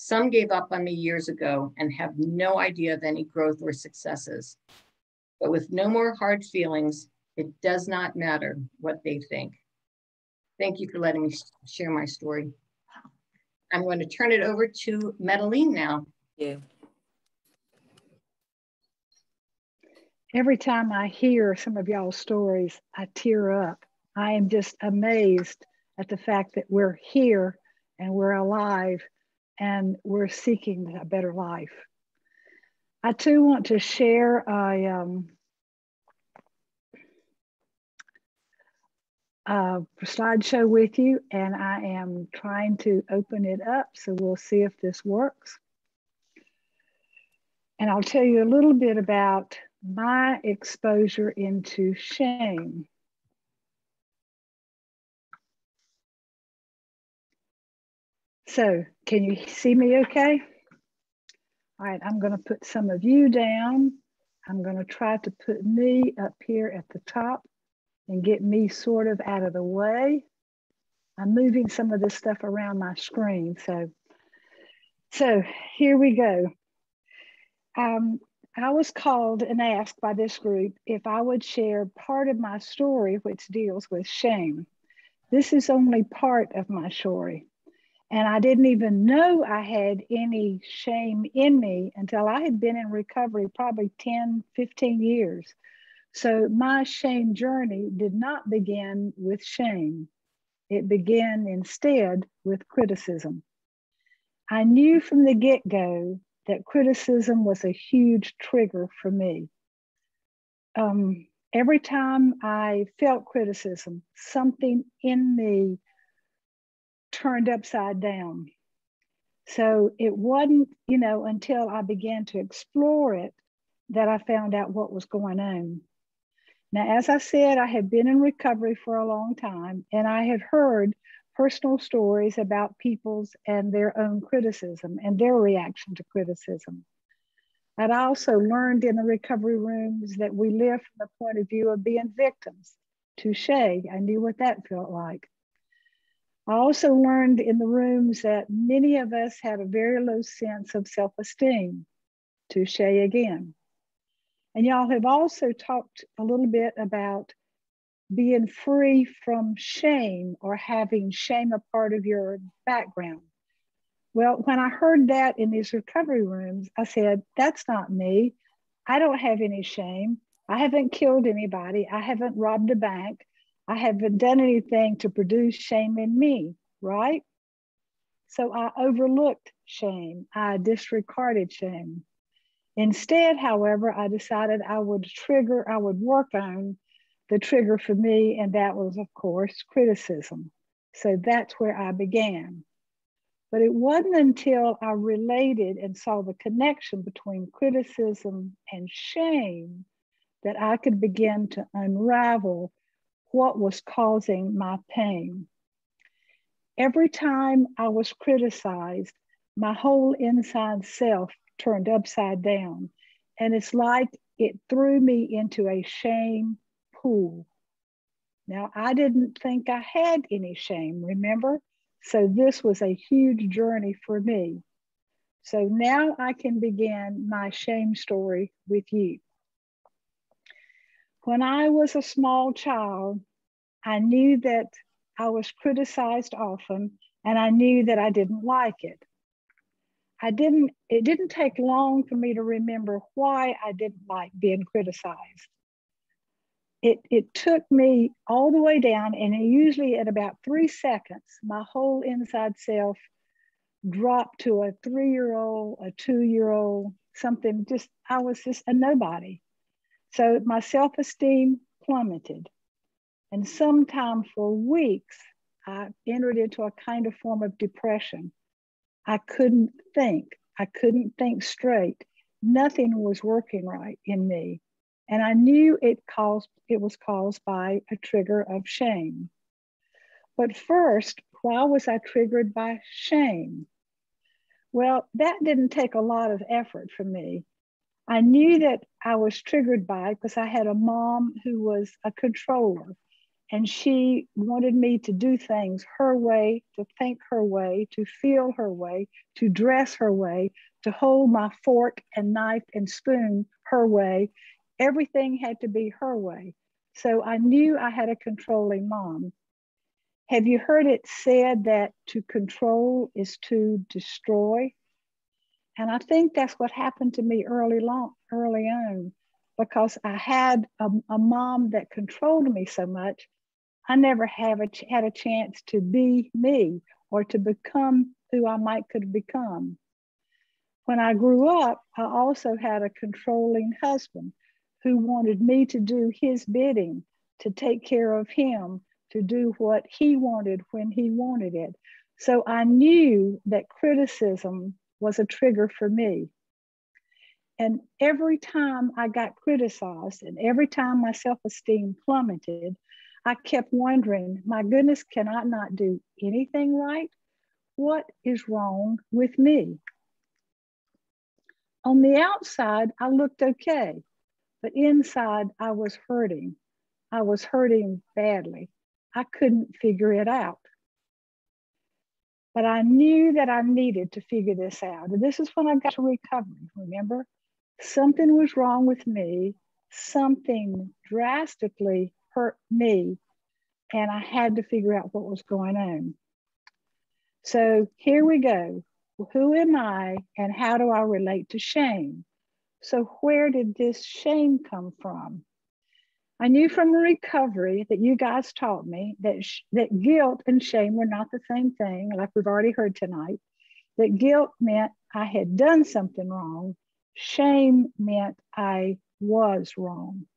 Some gave up on me years ago and have no idea of any growth or successes. But with no more hard feelings, it does not matter what they think. Thank you for letting me share my story. I'm going to turn it over to Madeline now. Yeah. Every time I hear some of y'all's stories, I tear up. I am just amazed at the fact that we're here and we're alive and we're seeking a better life. I too want to share a slideshow with you, and I am trying to open it up, so we'll see if this works. And I'll tell you a little bit about my exposure into shame. So, can you see me okay? All right, I'm going to put some of you down. I'm going to try to put me up here at the top and get me sort of out of the way. I'm moving some of this stuff around my screen. So here we go. I was called and asked by this group if I would share part of my story, which deals with shame. This is only part of my story. And I didn't even know I had any shame in me until I had been in recovery probably 10, 15 years. So my shame journey did not begin with shame. It began instead with criticism. I knew from the get-go that criticism was a huge trigger for me. Every time I felt criticism, something in me turned upside down. So it wasn't, until I began to explore it that I found out what was going on. Now, as I said, I had been in recovery for a long time, and I had heard personal stories about people's and their own criticism and their reaction to criticism. I'd also learned in the recovery rooms that we live from the point of view of being victims. Touche, I knew what that felt like. I also learned in the rooms that many of us had a very low sense of self-esteem. Touche again. And y'all have also talked a little bit about being free from shame or having shame a part of your background. Well, when I heard that in these recovery rooms, I said, that's not me. I don't have any shame. I haven't killed anybody. I haven't robbed a bank. I haven't done anything to produce shame in me, right? So I overlooked shame. I disregarded shame. Instead, however, I decided I would work on the trigger for me, and that was, of course, criticism. So that's where I began. But it wasn't until I related and saw the connection between criticism and shame that I could begin to unravel what was causing my pain. Every time I was criticized, my whole inside self turned upside down. And it's like it threw me into a shame pool. Now, I didn't think I had any shame, remember? So this was a huge journey for me. So now I can begin my shame story with you. When I was a small child, I knew that I was criticized often, and I knew that I didn't like it. it didn't take long for me to remember why I didn't like being criticized. It took me all the way down, and usually at about 3 seconds, my whole inside self dropped to a 3-year-old, a 2-year-old, something I was just a nobody. So my self-esteem plummeted. And sometime for weeks, I entered into a kind of form of depression. I couldn't think. I couldn't think straight. Nothing was working right in me. And I knew it was caused by a trigger of shame. But first, why was I triggered by shame? Well, that didn't take a lot of effort for me. I knew that I was triggered by it because I had a mom who was a controller, and she wanted me to do things her way, to think her way, to feel her way, to dress her way, to hold my fork and knife and spoon her way. Everything had to be her way. So I knew I had a controlling mom. Have you heard it said that to control is to destroy? And I think that's what happened to me early on, because I had a mom that controlled me so much. I never had a chance to be me or to become who I could become. When I grew up, I also had a controlling husband who wanted me to do his bidding, to take care of him, to do what he wanted when he wanted it. So I knew that criticism was a trigger for me. And every time I got criticized and every time my self-esteem plummeted, I kept wondering, my goodness, can I not do anything right? What is wrong with me? On the outside, I looked okay, but inside I was hurting. I was hurting badly. I couldn't figure it out. But I knew that I needed to figure this out. And this is when I got to recovery, remember? Something was wrong with me. Something drastically hurt me. And I had to figure out what was going on. So here we go. Who am I and how do I relate to shame? So where did this shame come from? I knew from recovery that you guys taught me that guilt and shame were not the same thing, like we've already heard tonight. That guilt meant I had done something wrong. Shame meant I was wrong.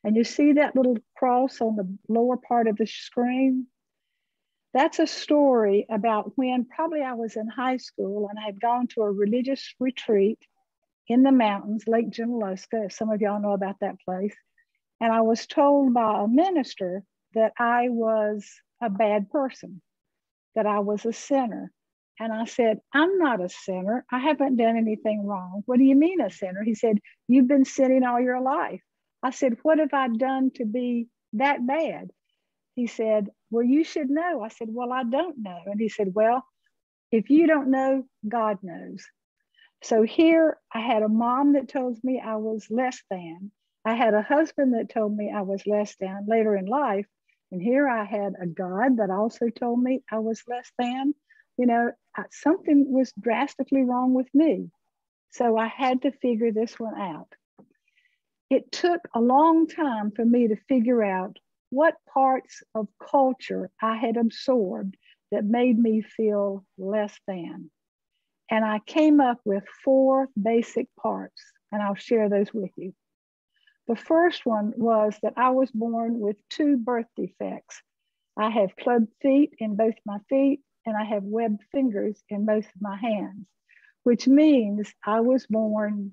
And you see that little cross on the lower part of the screen? That's a story about when probably I was in high school and I had gone to a religious retreat in the mountains, Lake Junaluska, if some of y'all know about that place. And I was told by a minister that I was a bad person, that I was a sinner. And I said, I'm not a sinner. I haven't done anything wrong. What do you mean a sinner? He said, you've been sinning all your life. I said, what have I done to be that bad? He said, well, you should know. I said, well, I don't know. And he said, well, if you don't know, God knows. So here I had a mom that told me I was less than. I had a husband that told me I was less than later in life. And here I had a God that also told me I was less than. You know, something was drastically wrong with me. So I had to figure this one out. It took a long time for me to figure out what parts of culture I had absorbed that made me feel less than. And I came up with 4 basic parts, and I'll share those with you. The first one was that I was born with 2 birth defects. I have club feet in both my feet, and I have webbed fingers in both of my hands, which means I was born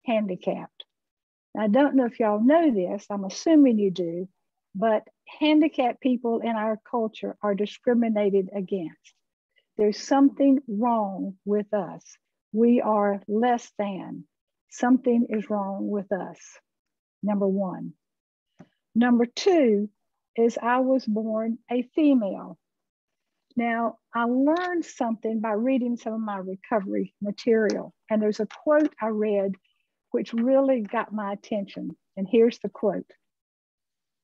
handicapped. I don't know if y'all know this, I'm assuming you do, but handicapped people in our culture are discriminated against. There's something wrong with us. We are less than. Something is wrong with us. Number 1. Number 2 is I was born a female. Now, I learned something by reading some of my recovery material. And there's a quote I read which really got my attention. And here's the quote.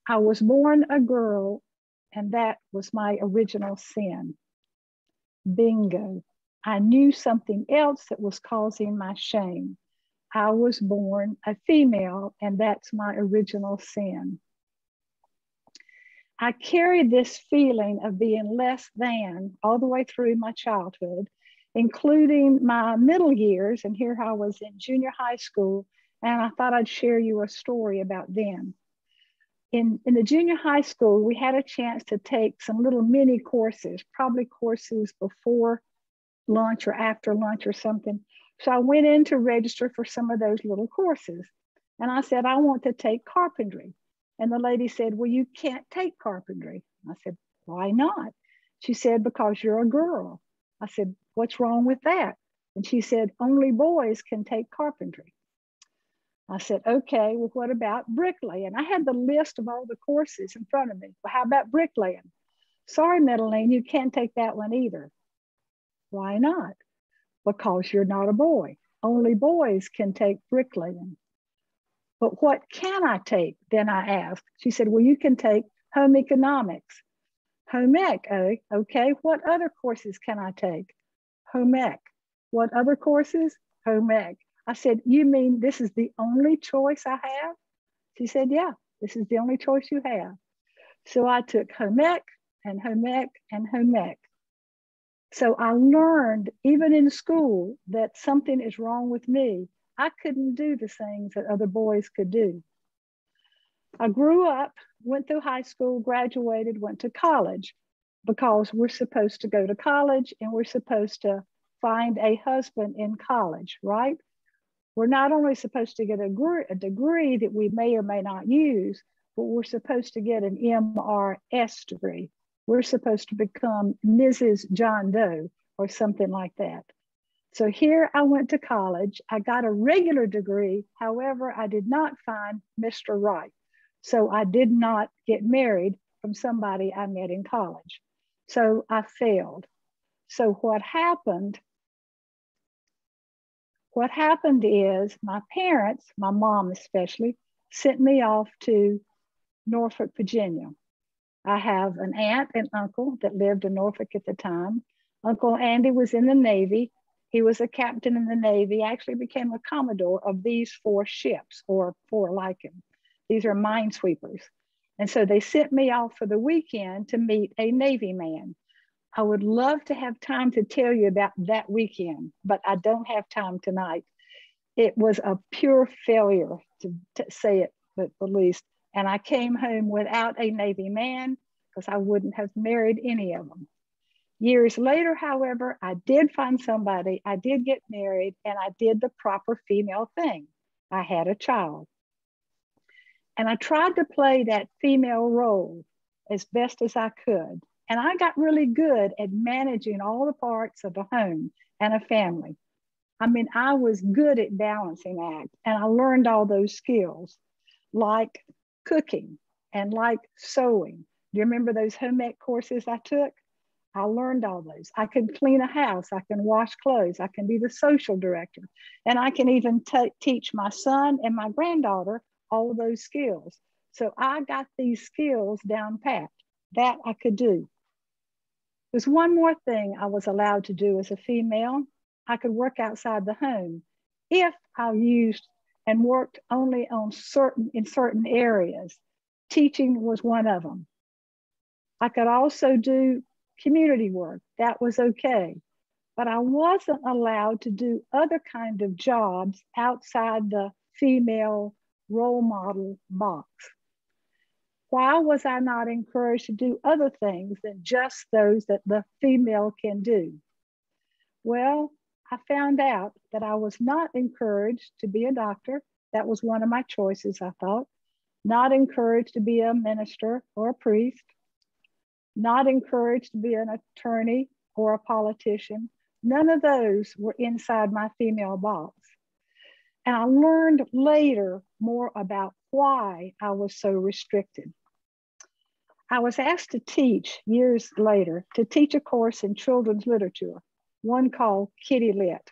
I was born a girl, and that was my original sin. Bingo. I knew something else that was causing my shame. I was born a female, and that's my original sin. I carried this feeling of being less than all the way through my childhood, including my middle years. And here I was in junior high school, and I thought I'd share you a story about them. In the junior high school, we had a chance to take some little mini courses, probably courses before lunch or after lunch or something. So I went in to register for some of those little courses. And I said, I want to take carpentry. And the lady said, well, you can't take carpentry. I said, why not? She said, because you're a girl. I said, what's wrong with that? And she said, only boys can take carpentry. I said, okay, well, what about bricklaying? I had the list of all the courses in front of me. Well, how about bricklaying? Sorry, Madeline, you can't take that one either. Why not? Because you're not a boy. Only boys can take bricklaying. But what can I take? Then I asked. She said, well, you can take home economics. Home ec, okay. What other courses can I take? Home ec. What other courses? Home ec. I said, you mean this is the only choice I have? She said, yeah, this is the only choice you have. So I took home ec and home ec and home ec. So I learned, even in school, that something is wrong with me. I couldn't do the things that other boys could do. I grew up, went through high school, graduated, went to college, because we're supposed to go to college and we're supposed to find a husband in college, right? We're not only supposed to get a degree that we may or may not use, but we're supposed to get an MRS degree. We're supposed to become Mrs. John Doe or something like that. So here I went to college. I got a regular degree. However, I did not find Mr. Right. So I did not get married from somebody I met in college. So I failed. So what happened is my parents, my mom especially, sent me off to Norfolk, Virginia. I have an aunt and uncle that lived in Norfolk at the time. Uncle Andy was in the Navy. He was a captain in the Navy, actually became a commodore of these 4 ships, or 4 like him. These are minesweepers. And so they sent me off for the weekend to meet a Navy man. I would love to have time to tell you about that weekend, but I don't have time tonight. It was a pure failure, to say it the least. And I came home without a Navy man because I wouldn't have married any of them. Years later, however, I did find somebody, I did get married, and I did the proper female thing. I had a child. And I tried to play that female role as best as I could. And I got really good at managing all the parts of a home and a family. I mean, I was good at balancing act, and I learned all those skills, like cooking and like sewing. Do you remember those home ec courses I took? I learned all those. I can clean a house, I can wash clothes, I can be the social director, and I can even teach my son and my granddaughter all those skills. So I got these skills down pat. That I could do. There's one more thing I was allowed to do as a female. I could work outside the home if I used and worked only on in certain areas. Teaching was one of them. I could also do community work. That was okay. But I wasn't allowed to do other kind of jobs outside the female role model box. Why was I not encouraged to do other things than just those that the female can do? Well, I found out that I was not encouraged to be a doctor. That was one of my choices, I thought. Not encouraged to be a minister or a priest. Not encouraged to be an attorney or a politician. None of those were inside my female box. And I learned later more about why I was so restricted. I was asked to teach years later, to teach a course in children's literature, one called Kitty Lit.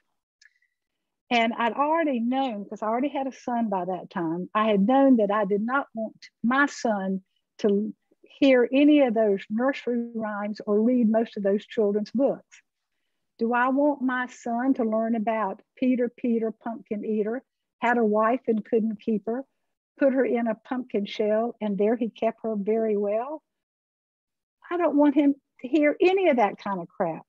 And I'd already known, because I already had a son by that time, I had known that I did not want my son to hear any of those nursery rhymes or read most of those children's books. Do I want my son to learn about Peter, pumpkin eater, had a wife and couldn't keep her, put her in a pumpkin shell, and there he kept her very well? I don't want him to hear any of that kind of crap.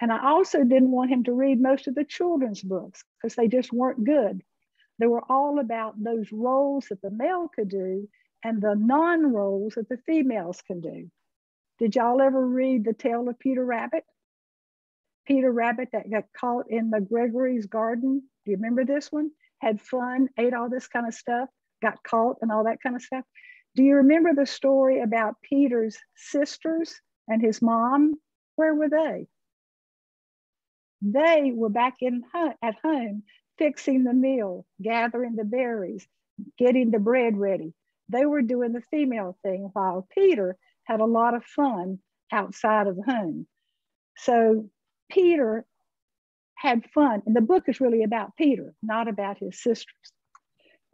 And I also didn't want him to read most of the children's books because they just weren't good. They were all about those roles that the male could do and the non-roles that the females can do. Did y'all ever read The Tale of Peter Rabbit? Peter Rabbit that got caught in the Gregory's garden. Do you remember this one? Had fun, ate all this kind of stuff, got caught and all that kind of stuff. Do you remember the story about Peter's sisters and his mom? Where were they? They were back at home fixing the meal, gathering the berries, getting the bread ready. They were doing the female thing while Peter had a lot of fun outside of the home. So Peter had fun, and the book is really about Peter, not about his sisters.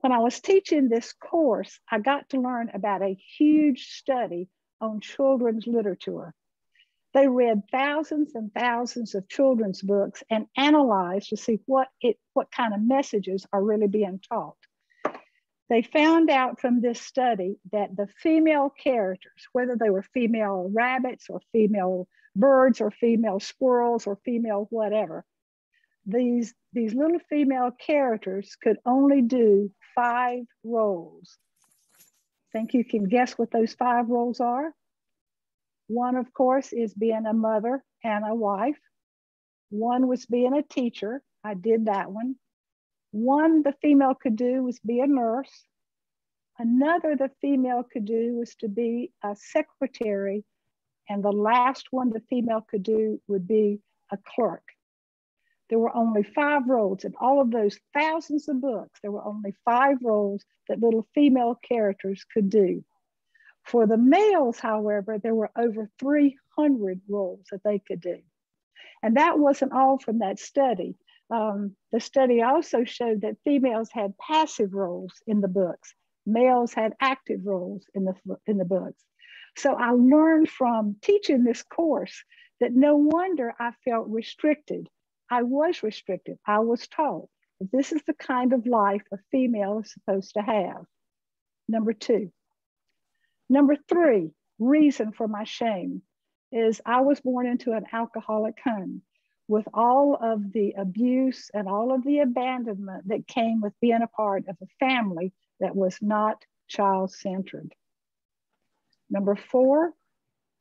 When I was teaching this course, I got to learn about a huge study on children's literature. They read thousands and thousands of children's books and analyzed to see what kind of messages are really being taught. They found out from this study that the female characters, whether they were female rabbits or female birds or female squirrels or female whatever, these little female characters could only do 5 roles. Think you can guess what those 5 roles are? One, of course, is being a mother and a wife. One was being a teacher. I did that one. One the female could do was be a nurse. Another the female could do was to be a secretary. And the last one the female could do would be a clerk. There were only 5 roles. In all of those thousands of books, there were only 5 roles that little female characters could do. For the males, however, there were over 300 roles that they could do. And that wasn't all from that study. The study also showed that females had passive roles in the books. Males had active roles in the books. So I learned from teaching this course that no wonder I felt restricted. I was restricted. I was taught that this is the kind of life a female is supposed to have. Number 2. Number 3, reason for my shame is I was born into an alcoholic home with all of the abuse and all of the abandonment that came with being a part of a family that was not child-centered. Number 4,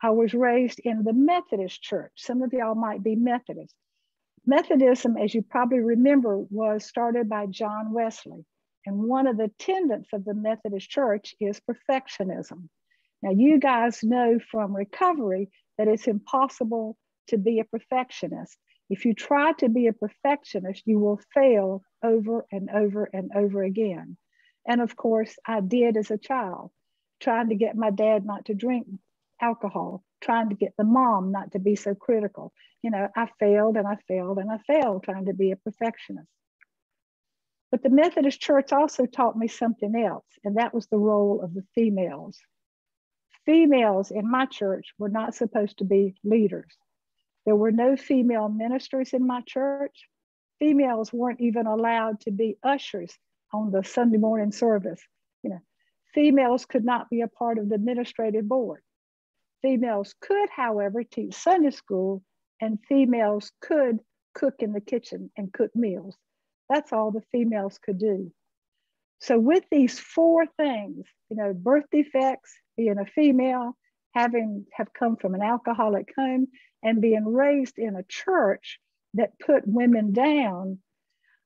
I was raised in the Methodist church. Some of y'all might be Methodist. Methodism, as you probably remember, was started by John Wesley. And one of the tenets of the Methodist church is perfectionism. Now, you guys know from recovery that it's impossible to be a perfectionist. If you try to be a perfectionist, you will fail over and over and over again. And of course, I did as a child, trying to get my dad not to drink alcohol, trying to get the mom not to be so critical. You know, I failed and I failed and I failed trying to be a perfectionist. But the Methodist church also taught me something else, and that was the role of the females. Females in my church were not supposed to be leaders. There were no female ministers in my church. Females weren't even allowed to be ushers on the Sunday morning service. You know, females could not be a part of the administrative board. Females could, however, teach Sunday school, and females could cook in the kitchen and cook meals. That's all the females could do. So with these 4 things, you know, birth defects, being a female, have come from an alcoholic home, and being raised in a church that put women down,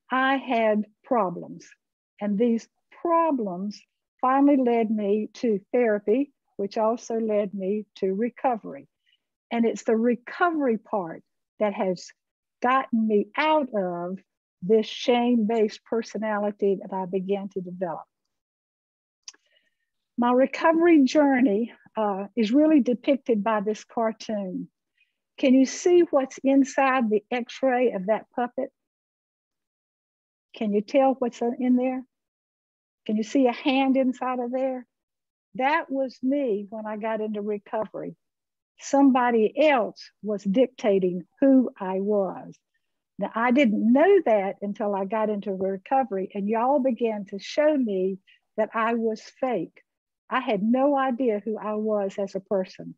I had problems. And these problems finally led me to therapy, which also led me to recovery. And it's the recovery part that has gotten me out of this shame-based personality that I began to develop. My recovery journey is really depicted by this cartoon. Can you see what's inside the x-ray of that puppet? Can you tell what's in there? Can you see a hand inside of there? That was me when I got into recovery. Somebody else was dictating who I was. Now, I didn't know that until I got into recovery, and y'all began to show me that I was fake. I had no idea who I was as a person.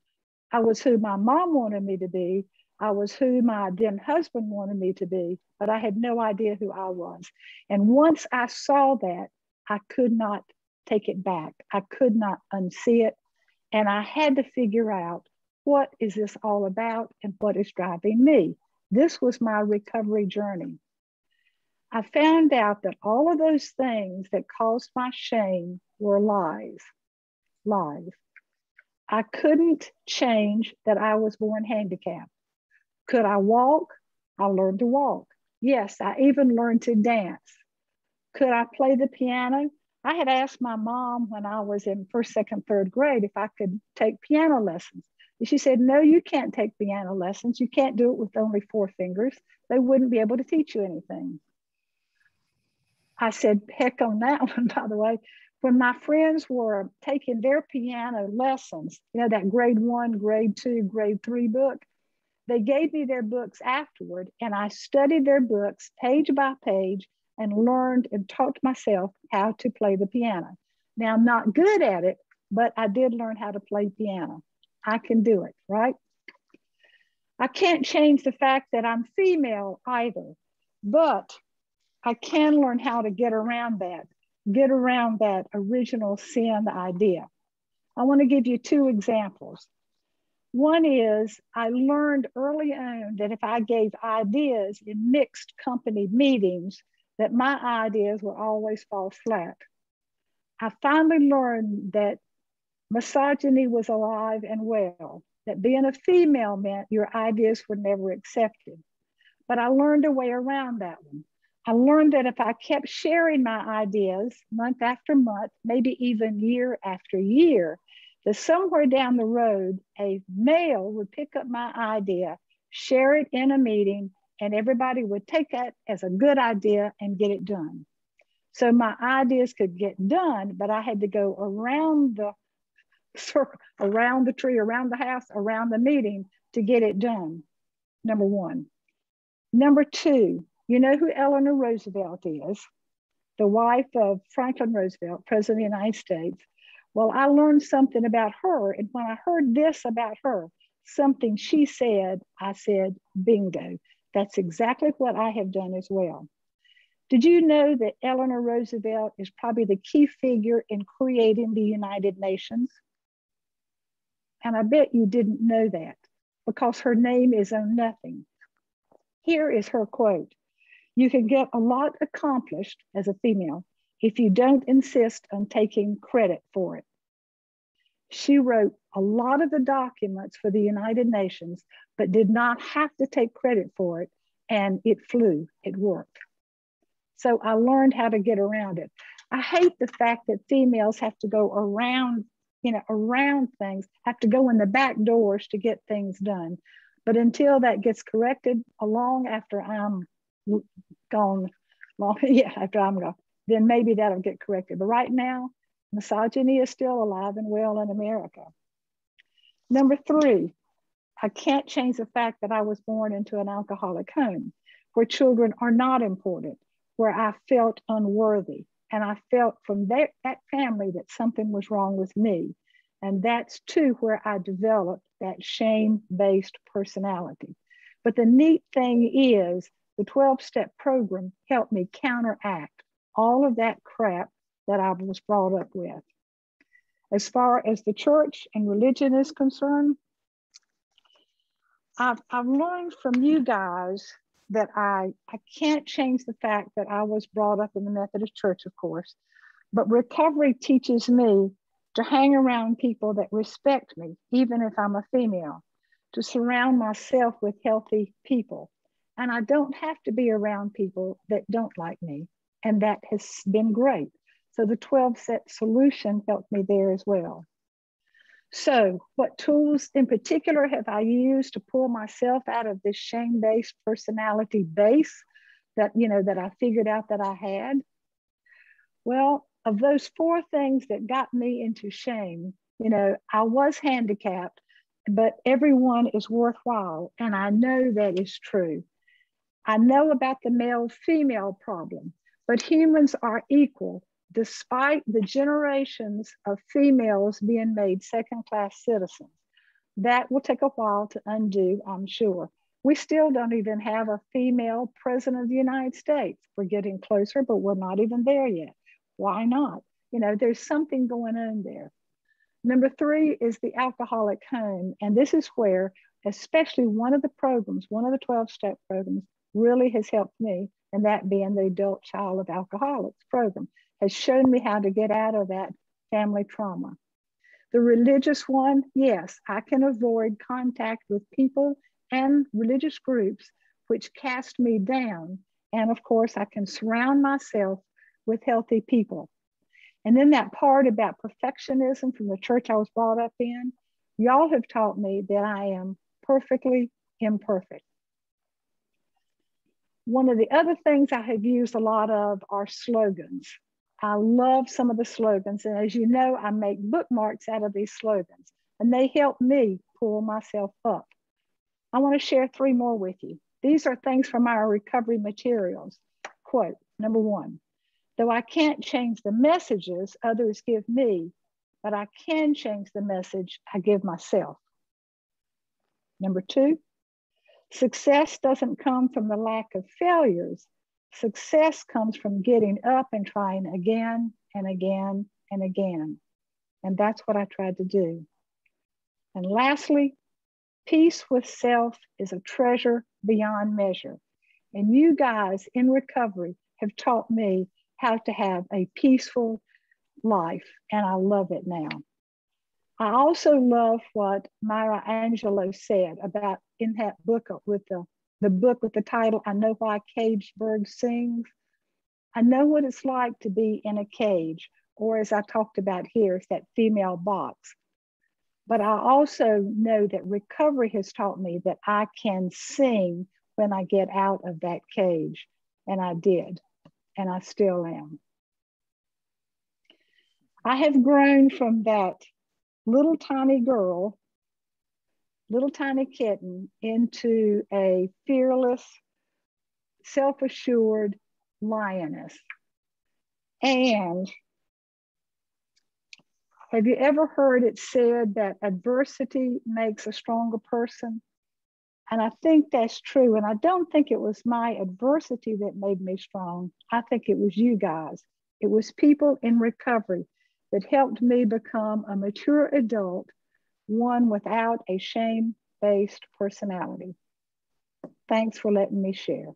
I was who my mom wanted me to be. I was who my then husband wanted me to be, but I had no idea who I was. And once I saw that, I could not take it back. I could not unsee it. And I had to figure out, what is this all about and what is driving me? This was my recovery journey. I found out that all of those things that caused my shame were lies. Lies. I couldn't change that I was born handicapped. Could I walk? I learned to walk. Yes, I even learned to dance. Could I play the piano? I had asked my mom when I was in first, second, third grade if I could take piano lessons. And she said, no, you can't take piano lessons. You can't do it with only 4 fingers. They wouldn't be able to teach you anything. I said, heck on that one, by the way. When my friends were taking their piano lessons, you know, that grade 1, grade 2, grade 3 book, they gave me their books afterward, and I studied their books page by page and learned and taught myself how to play the piano. Now, I'm not good at it, but I did learn how to play piano. I can do it, right? I can't change the fact that I'm female either, but I can learn how to get around that original sin idea. I want to give you 2 examples. One is, I learned early on that if I gave ideas in mixed company meetings, that my ideas would always fall flat. I finally learned that misogyny was alive and well, that being a female meant your ideas were never accepted. But I learned a way around that one. I learned that if I kept sharing my ideas month after month, maybe even year after year, that somewhere down the road, a male would pick up my idea, share it in a meeting, and everybody would take that as a good idea and get it done. So my ideas could get done, but I had to go around the circle, around the tree, around the house, around the meeting to get it done, number 1. Number 2, you know who Eleanor Roosevelt is? The wife of Franklin Roosevelt, President of the United States. Well, I learned something about her, and when I heard this about her, something she said, I said, bingo. That's exactly what I have done as well. Did you know that Eleanor Roosevelt is probably the key figure in creating the United Nations? And I bet you didn't know that, because her name is on nothing. Here is her quote: "You can get a lot accomplished as a female if you don't insist on taking credit for it." She wrote a lot of the documents for the United Nations, but did not have to take credit for it, and it flew, it worked. So I learned how to get around it. I hate the fact that females have to go around, around things, have to go in the back doors to get things done. But until that gets corrected, long after I'm gone, after I'm gone, then maybe that'll get corrected. But right now, misogyny is still alive and well in America. Number 3, I can't change the fact that I was born into an alcoholic home where children are not important, where I felt unworthy. And I felt from that family that something was wrong with me. And that's too where I developed that shame-based personality. But the neat thing is the 12-step program helped me counteract all of that crap that I was brought up with. As far as the church and religion is concerned, I've learned from you guys that I can't change the fact that I was brought up in the Methodist Church, of course, but recovery teaches me to hang around people that respect me, even if I'm a female, to surround myself with healthy people. And I don't have to be around people that don't like me. And that has been great. So the 12-step solution helped me there as well. So what tools in particular have I used to pull myself out of this shame-based personality base that I figured out that I had? Well, of those 4 things that got me into shame, I was handicapped, but everyone is worthwhile. And I know that is true. I know about the male-female problem, but humans are equal despite the generations of females being made second-class citizens. That will take a while to undo, I'm sure. We still don't even have a female president of the United States. We're getting closer, but we're not even there yet. Why not? You know, there's something going on there. Number 3 is the alcoholic home. And this is where, especially one of the programs, one of the 12-step programs, really has helped me, and that being the Adult Child of Alcoholics program, has shown me how to get out of that family trauma. The religious one, yes, I can avoid contact with people and religious groups which cast me down. And of course, I can surround myself with healthy people. And then that part about perfectionism from the church I was brought up in, y'all have taught me that I am perfectly imperfect. One of the other things I have used a lot of are slogans. I love some of the slogans. And as you know, I make bookmarks out of these slogans, and they help me pull myself up. I want to share 3 more with you. These are things from our recovery materials. Quote, number 1, though I can't change the messages others give me, but I can change the message I give myself. Number 2, success doesn't come from the lack of failures. Success comes from getting up and trying again and again and again. And that's what I tried to do. And lastly, peace with self is a treasure beyond measure. And you guys in recovery have taught me how to have a peaceful life, and I love it now. I also love what Maya Angelou said about in that book with the book with the title, I Know Why Caged Birds Sing. I know what it's like to be in a cage, or as I talked about here, it's that female box. But I also know that recovery has taught me that I can sing when I get out of that cage. And I did, and I still am. I have grown from that little tiny girl, little tiny kitten, into a fearless, self-assured lioness. And have you ever heard it said that adversity makes a stronger person? And I think that's true. And I don't think it was my adversity that made me strong. I think it was you guys. It was people in recovery that helped me become a mature adult, one without a shame-based personality. Thanks for letting me share.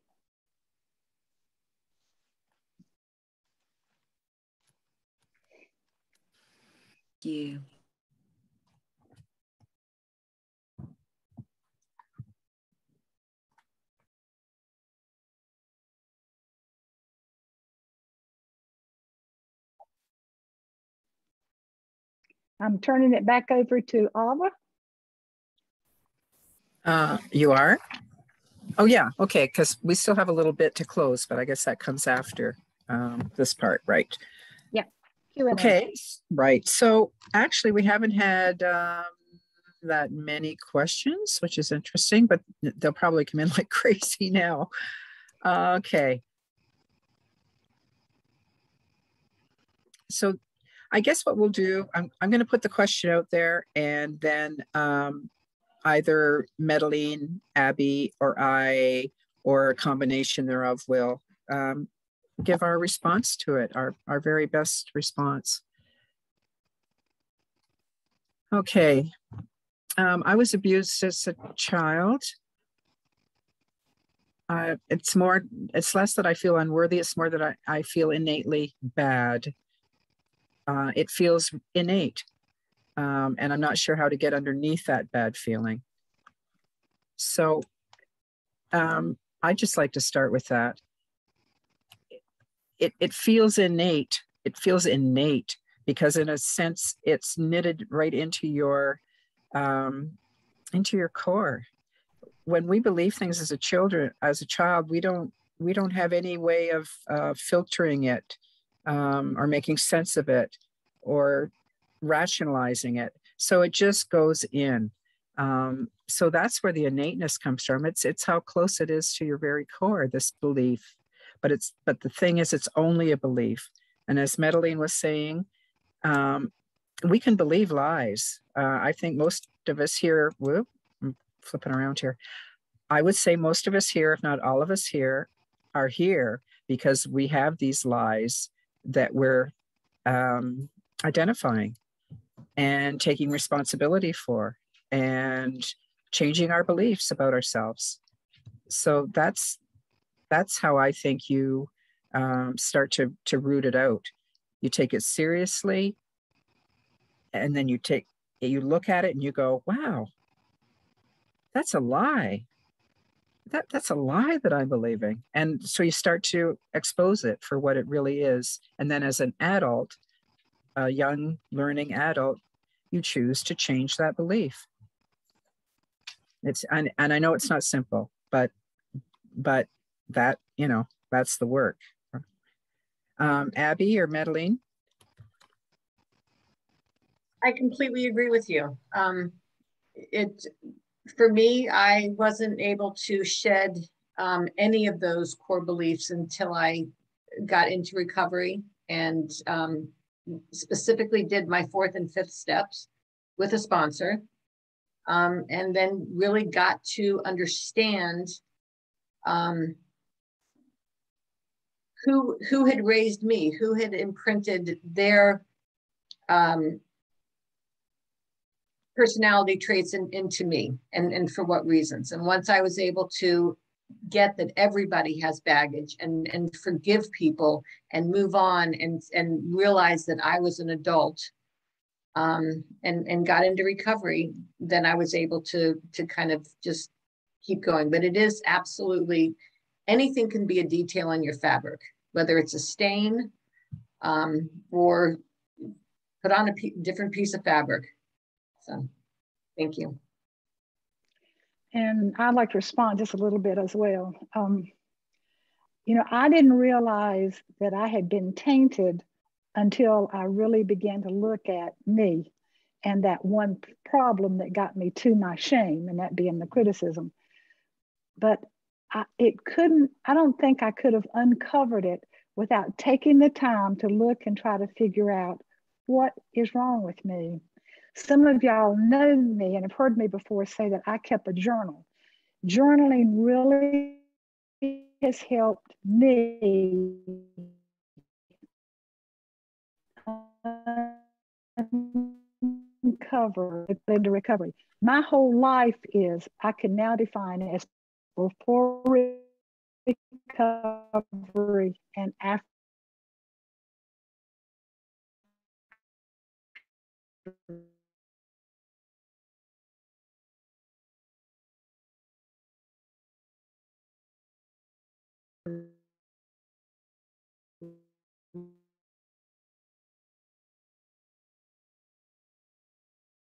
Thank you. I'm turning it back over to Ava. You are? Oh yeah, okay, because we still have a little bit to close, but I guess that comes after this part, right? Yeah. Q&A. Okay, right. So actually we haven't had that many questions, which is interesting, but they'll probably come in like crazy now. Okay. So I guess what we'll do, I'm going to put the question out there, and then either Madeline, Abby, or I, or a combination thereof will give our response to it, our very best response. Okay. I was abused as a child. It's less that I feel unworthy, it's more that I feel innately bad. It feels innate. And I'm not sure how to get underneath that bad feeling. So I'd just like to start with that. It feels innate. It feels innate because in a sense, it's knitted right into your core. When we believe things as a child, we don't have any way of filtering it or making sense of it or rationalizing it. So it just goes in. So that's where the innateness comes from. It's how close it is to your very core, this belief. But the thing is, it's only a belief. And as Madeline was saying, we can believe lies. I think most of us here, whoop, I'm flipping around here. I would say most of us here, if not all of us here, are here because we have these lies that we're identifying and taking responsibility for and changing our beliefs about ourselves. So that's how I think you start to root it out. You take it seriously, and then you look at it and you go, wow, that's a lie. That's a lie that I'm believing. And so you start to expose it for what it really is. And then as an adult, a young learning adult, you choose to change that belief. And I know it's not simple, but that, that's the work. Abby or Madeline? I completely agree with you. For me, I wasn't able to shed any of those core beliefs until I got into recovery and specifically did my 4th and 5th steps with a sponsor, and then really got to understand who had raised me, who had imprinted their personality traits into me, and for what reasons. And once I was able to get that everybody has baggage and forgive people and move on and realize that I was an adult, and got into recovery, then I was able to kind of just keep going. But it is absolutely, anything can be a detail on your fabric, whether it's a stain or put on a different piece of fabric. So thank you. And I'd like to respond just a little bit as well. I didn't realize that I had been tainted until I really began to look at me and that one problem that got me to my shame, and that being the criticism. But I don't think I could have uncovered it without taking the time to look and try to figure out what is wrong with me. Some of y'all know me and have heard me before say that I kept a journal. Journaling really has helped me uncover into recovery. My whole life is, I can now define it as before recovery and after.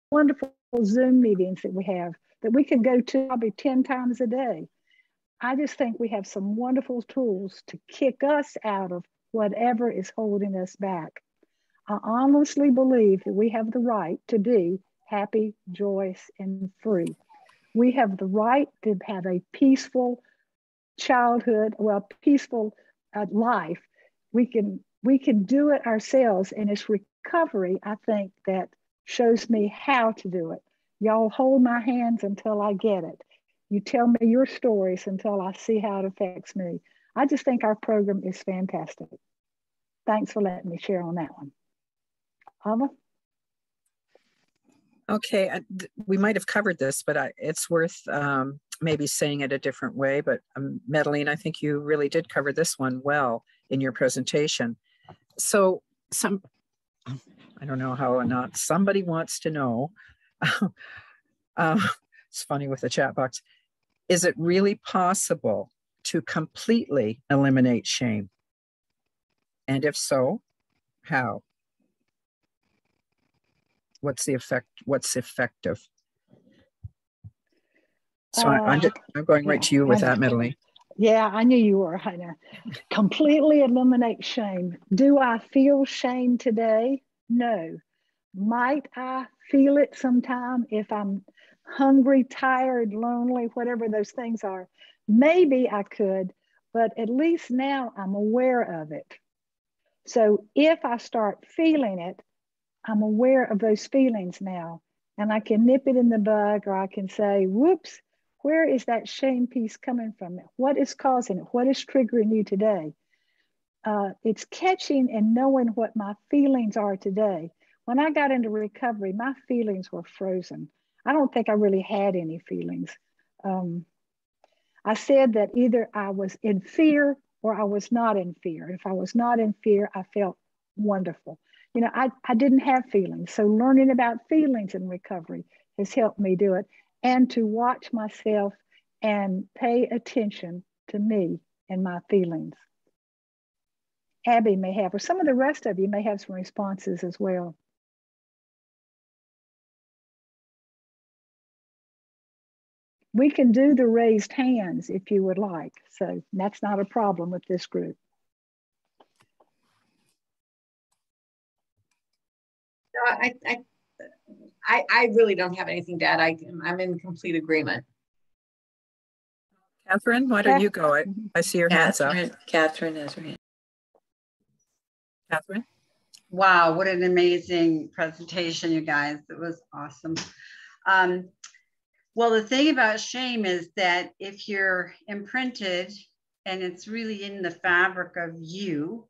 Wonderful Zoom meetings that we have that we could go to probably 10 times a day. I just think we have some wonderful tools to kick us out of whatever is holding us back. I honestly believe that we have the right to be happy, joyous, and free. We have the right to have a peaceful childhood, peaceful life. We can do it ourselves, and it's recovery, I think, that shows me how to do it. Y'all hold my hands until I get it. You tell me your stories until I see how it affects me. I just think our program is fantastic. Thanks for letting me share on that one. Ava? Okay, we might have covered this, but it's worth maybe saying it a different way. But Madeline, I think you really did cover this one well in your presentation. So I don't know how or not, somebody wants to know, it's funny with the chat box, is it really possible to completely eliminate shame? And if so, how? What's the effect? What's effective? So I'm going right to you with that, Madeline. Yeah, I knew you were. I know. Completely eliminate shame. Do I feel shame today? No. Might I feel it sometime if I'm hungry, tired, lonely, whatever those things are. Maybe I could, but at least now I'm aware of it. So if I start feeling it, I'm aware of those feelings now, and I can nip it in the bud, or I can say, whoops, where is that shame piece coming from? What is causing it? What is triggering you today? It's catching and knowing what my feelings are today. When I got into recovery, my feelings were frozen. I don't think I really had any feelings. I said that either I was in fear or I was not in fear. If I was not in fear, I felt wonderful. You know, I didn't have feelings. So learning about feelings in recovery has helped me do it, and to watch myself and pay attention to me and my feelings. Abby may have, or some of the rest of you may have some responses as well. We can do the raised hands if you would like. So that's not a problem with this group. No, I really don't have anything to add. I'm in complete agreement. Catherine, why don't you go? I see your hands up. Catherine has her hand. Catherine? Wow, what an amazing presentation, you guys. It was awesome. Well, the thing about shame is that if you're imprinted and it's really in the fabric of you,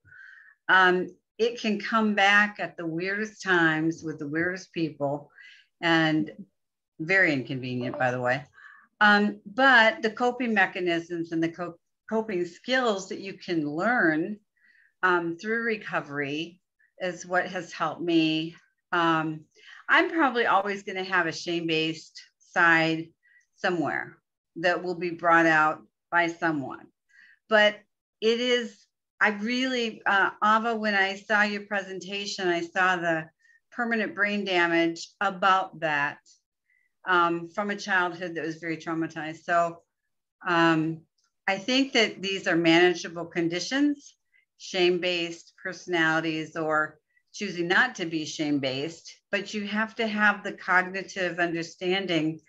it can come back at the weirdest times with the weirdest people, and very inconvenient, by the way. But the coping mechanisms and the coping skills that you can learn through recovery is what has helped me. I'm probably always going to have a shame-based side somewhere that will be brought out by someone. But it is, I really, Ava, when I saw your presentation, I saw the permanent brain damage about that from a childhood that was very traumatized. So I think that these are manageable conditions, shame-based personalities, or choosing not to be shame-based, but you have to have the cognitive understanding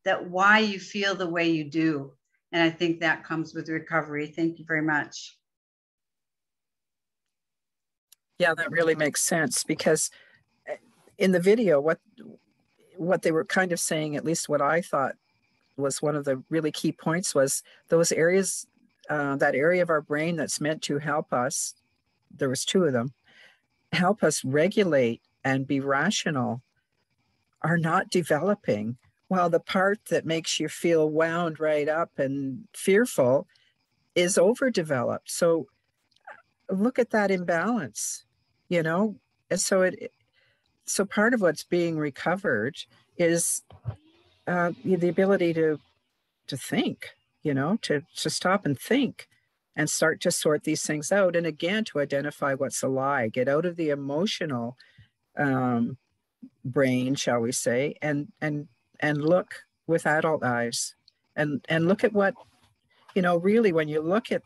that why you feel the way you do. And I think that comes with recovery. Thank you very much. Yeah, that really makes sense, because in the video, what they were kind of saying, at least what I thought was one of the really key points, was those areas, that area of our brain that's meant to help us, there was two of them, help us regulate and be rational, are not developing, while the part that makes you feel wound right up and fearful is overdeveloped. So look at that imbalance, you know? And so part of what's being recovered is the ability to think, you know, to stop and think and start to sort these things out. And again, to identify what's a lie, get out of the emotional brain, shall we say, and look with adult eyes and look at what, you know, really, when you look at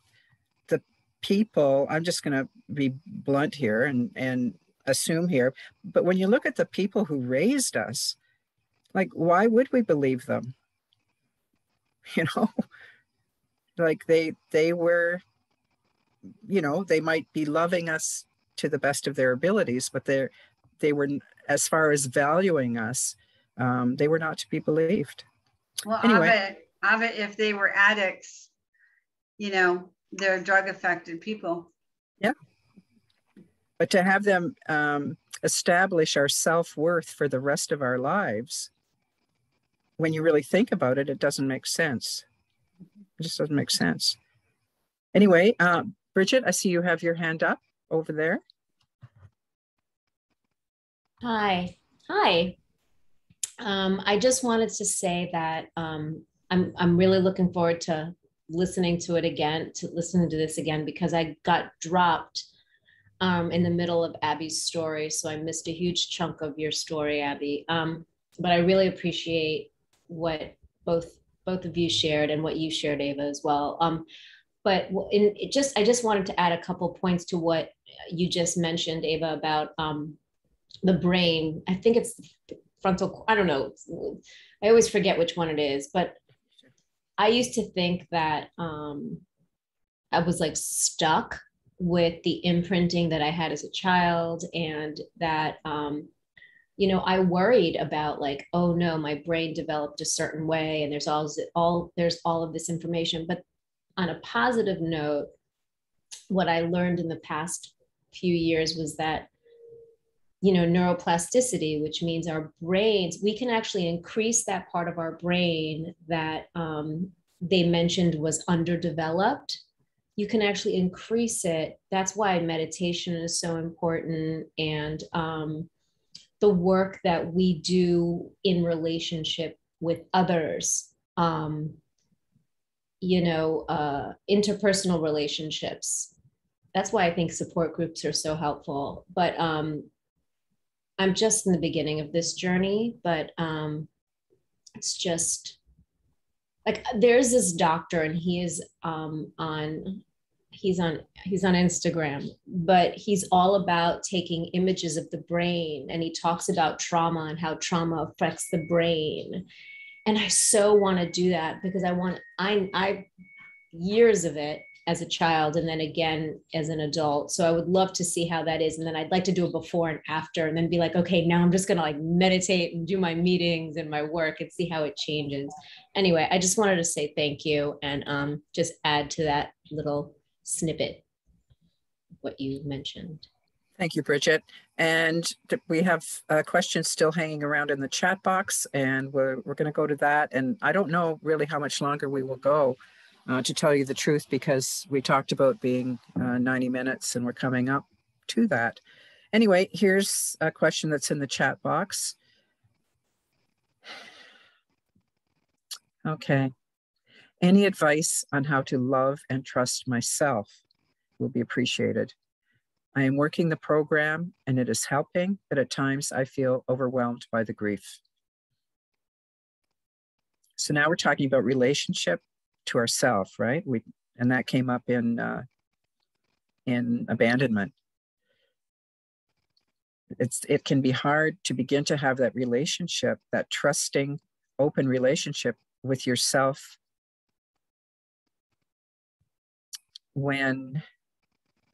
the people, I'm just going to be blunt here and assume here, but when you look at the people who raised us, like, why would we believe them? You know, like they were, you know, they might be loving us to the best of their abilities, but they were, as far as valuing us, they were not to be believed. Well, anyway, Ava, if they were addicts, you know, they're drug affected people. Yeah. But to have them establish our self-worth for the rest of our lives, when you really think about it, it doesn't make sense. It just doesn't make sense. Anyway, Bridget, I see you have your hand up over there. Hi. I just wanted to say that I'm really looking forward to listening to this again, because I got dropped in the middle of Abby's story, so I missed a huge chunk of your story, Abby. But I really appreciate what both of you shared and what you shared, Ava, as well. But I just wanted to add a couple points to what you just mentioned, Ava, about the brain. I think it's frontal, I don't know. I always forget which one it is, but I used to think that I was like stuck with the imprinting that I had as a child, and that, you know, I worried about like, oh no, my brain developed a certain way and there's all of this information. But on a positive note, what I learned in the past few years was that, you know, neuroplasticity, which means our brains, we can actually increase that part of our brain that they mentioned was underdeveloped. You can actually increase it. That's why meditation is so important. And the work that we do in relationship with others, you know, interpersonal relationships. That's why I think support groups are so helpful. But I'm just in the beginning of this journey, but it's just like, there's this doctor and he is he's on Instagram, but he's all about taking images of the brain, and he talks about trauma and how trauma affects the brain. And I so want to do that because I years of it as a child and then again as an adult. So I would love to see how that is. And then I'd like to do a before and after, and then be like, okay, now I'm just going to like meditate and do my meetings and my work and see how it changes. Anyway, I just wanted to say thank you and just add to that little snippet what you mentioned. Thank you, Bridget. And we have questions still hanging around in the chat box, and we're going to go to that. And I don't know really how much longer we will go, to tell you the truth, because we talked about being 90 minutes and we're coming up to that. Anyway, here's a question that's in the chat box. Okay. Any advice on how to love and trust myself will be appreciated. I am working the program and it is helping, but at times I feel overwhelmed by the grief. So now we're talking about relationship to ourselves, right? And that came up in abandonment. It can be hard to begin to have that relationship, that trusting, open relationship with yourself, when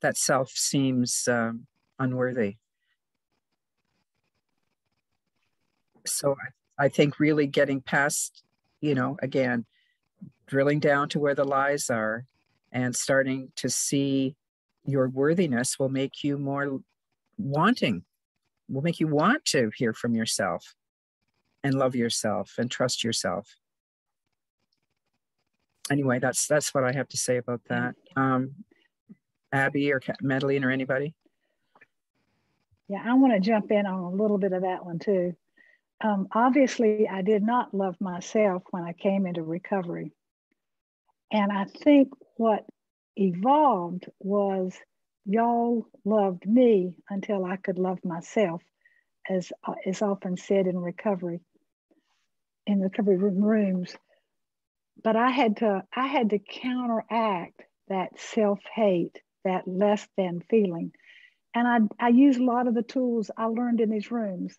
that self seems unworthy. So I think really getting past, you know, again, drilling down to where the lies are and starting to see your worthiness will make you more wanting, will make you want to hear from yourself and love yourself and trust yourself. Anyway, that's what I have to say about that. Abby or Madeline or anybody? Yeah, I want to jump in on a little bit of that one too. Obviously, I did not love myself when I came into recovery. And I think what evolved was y'all loved me until I could love myself, as is often said in recovery rooms. But I had to counteract that self-hate, that less than feeling. And I use a lot of the tools I learned in these rooms.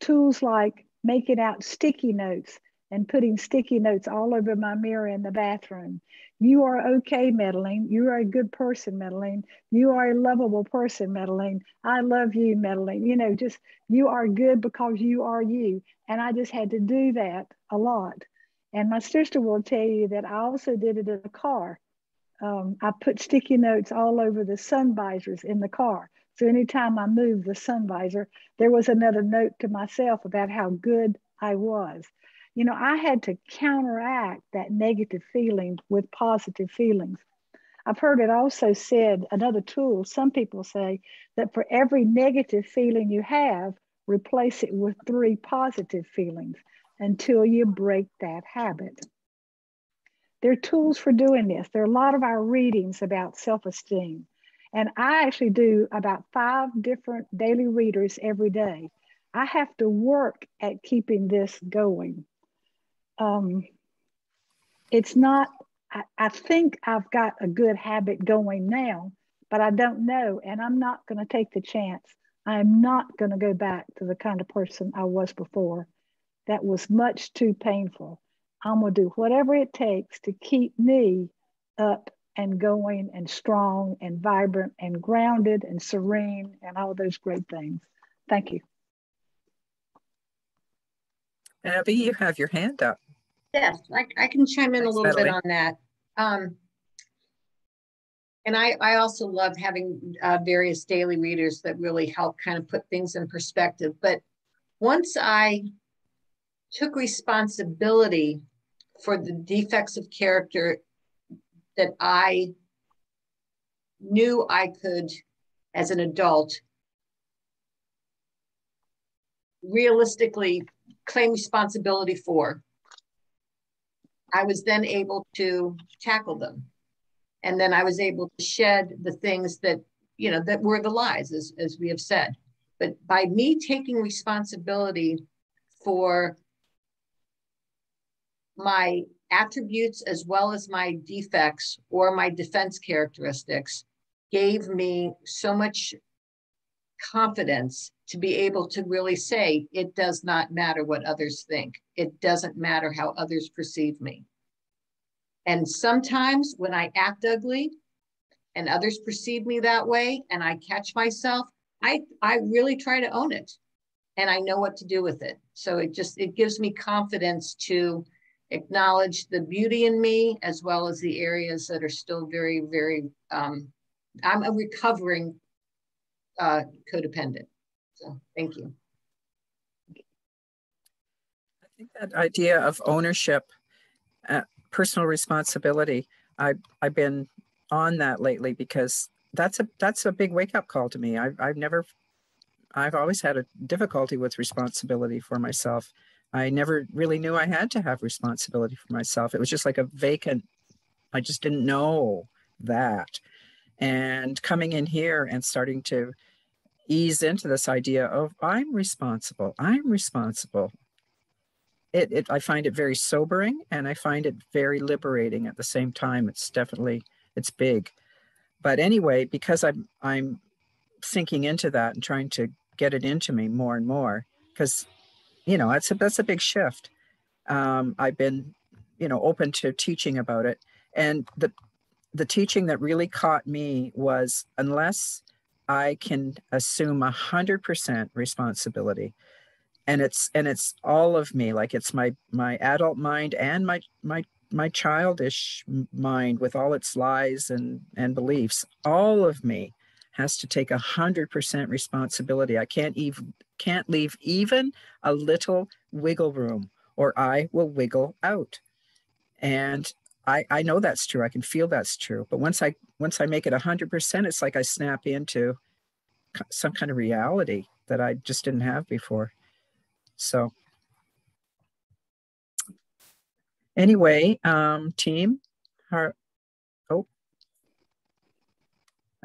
Tools like making out sticky notes and putting sticky notes all over my mirror in the bathroom. You are okay, Madeline. You are a good person, Madeline. You are a lovable person, Madeline. I love you, Madeline. You know, just you are good because you are you. And I just had to do that a lot. And my sister will tell you that I also did it in the car. I put sticky notes all over the sun visors in the car. So anytime I moved the sun visor, there was another note to myself about how good I was. You know, I had to counteract that negative feeling with positive feelings. I've heard it also said, another tool, some people say that for every negative feeling you have, replace it with 3 positive feelings until you break that habit. There are tools for doing this. There are a lot of our readings about self-esteem. And I actually do about 5 different daily readers every day. I have to work at keeping this going. It's not, I think I've got a good habit going now, but I don't know. And I'm not going to take the chance I'm not going to go back to the kind of person I was before. That was much too painful. I'm going to do whatever it takes to keep me up and going and strong and vibrant and grounded and serene and all those great things. Thank you. Abby, you have your hand up. Yes, I can chime in a little bit on that. And I also love having various daily readers that really help kind of put things in perspective. But once I took responsibility for the defects of character that I knew I could, as an adult, realistically claim responsibility for, I was then able to tackle them. And then I was able to shed the things that, you know, that were the lies, as we have said. But by me taking responsibility for my attributes as well as my defects or my defense characteristics gave me so much confidence to be able to really say, it does not matter what others think. It doesn't matter how others perceive me. And sometimes when I act ugly and others perceive me that way and I catch myself, I really try to own it and I know what to do with it. So it gives me confidence to acknowledge the beauty in me as well as the areas that are still very, very, I'm a recovering codependent. So thank you. I think that idea of ownership, personal responsibility, I've been on that lately because that's a big wake-up call to me. I've always had a difficulty with responsibility for myself. I never really knew I had to have responsibility for myself. It was just like a vacant, I just didn't know that. And coming in here and starting to ease into this idea of I'm responsible. I find it very sobering and I find it very liberating at the same time. It's big. But anyway, because I'm sinking into that and trying to get it into me more and more, because, you know, that's a big shift. I've been, you know, open to teaching about it. And the teaching that really caught me was, unless I can assume 100% responsibility, and it's all of me, like it's my adult mind and my childish mind with all its lies and beliefs, all of me has to take 100% responsibility. I can't leave even a little wiggle room or I will wiggle out. And I know that's true. I can feel that's true. But once I make it 100%, it's like I snap into some kind of reality that I just didn't have before. So anyway, team, I've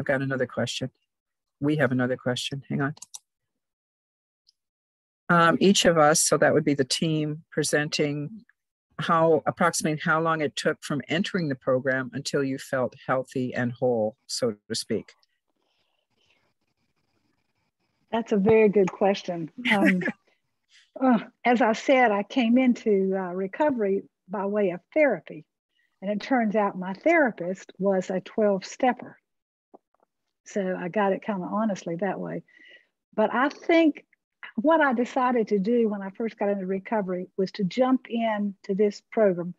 got another question. We have another question. Hang on. Each of us, so that would be the team, presenting approximately how long it took from entering the program until you felt healthy and whole, so to speak. That's a very good question. As I said, I came into recovery by way of therapy. And it turns out my therapist was a 12-stepper. So I got it kind of honestly that way. But I think what I decided to do when I first got into recovery was to jump into this program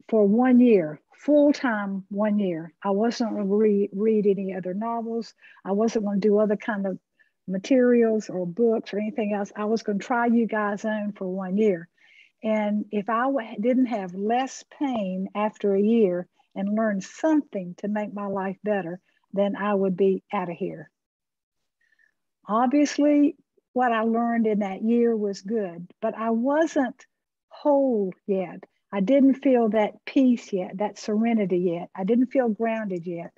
for 1 year, full-time 1 year. I wasn't going to read any other novels. I wasn't going to do other kind of materials or books or anything else. I was going to try you guys on for 1 year. And if I didn't have less pain after a year and learn something to make my life better, then I would be out of here. Obviously, what I learned in that year was good, but I wasn't whole yet. I didn't feel that peace yet, that serenity yet. I didn't feel grounded yet.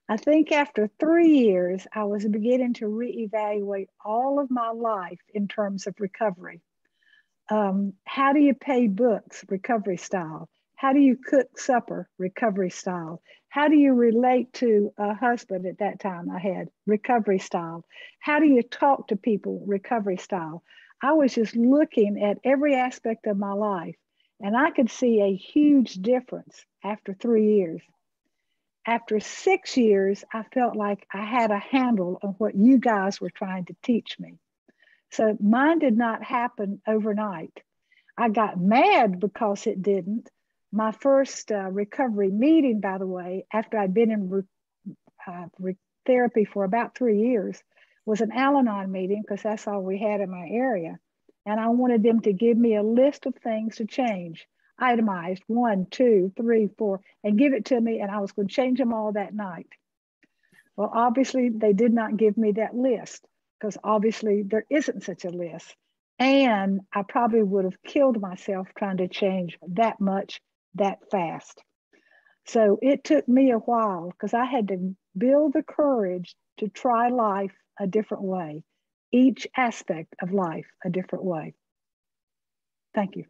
I think after 3 years, I was beginning to reevaluate all of my life in terms of recovery. How do you pay books, recovery style? How do you cook supper? Recovery style. How do you relate to a husband at that time I had? Recovery style. How do you talk to people? Recovery style. I was just looking at every aspect of my life, and I could see a huge difference after 3 years. After 6 years, I felt like I had a handle on what you guys were trying to teach me. So mine did not happen overnight. I got mad because it didn't. My first recovery meeting, by the way, after I'd been in therapy for about 3 years, was an Al-Anon meeting because that's all we had in my area. And I wanted them to give me a list of things to change, itemized 1, 2, 3, 4, and give it to me. And I was going to change them all that night. Well, obviously, they did not give me that list because obviously there isn't such a list. And I probably would have killed myself trying to change that much that fast. So it took me a while because I had to build the courage to try life a different way, each aspect of life a different way. Thank you.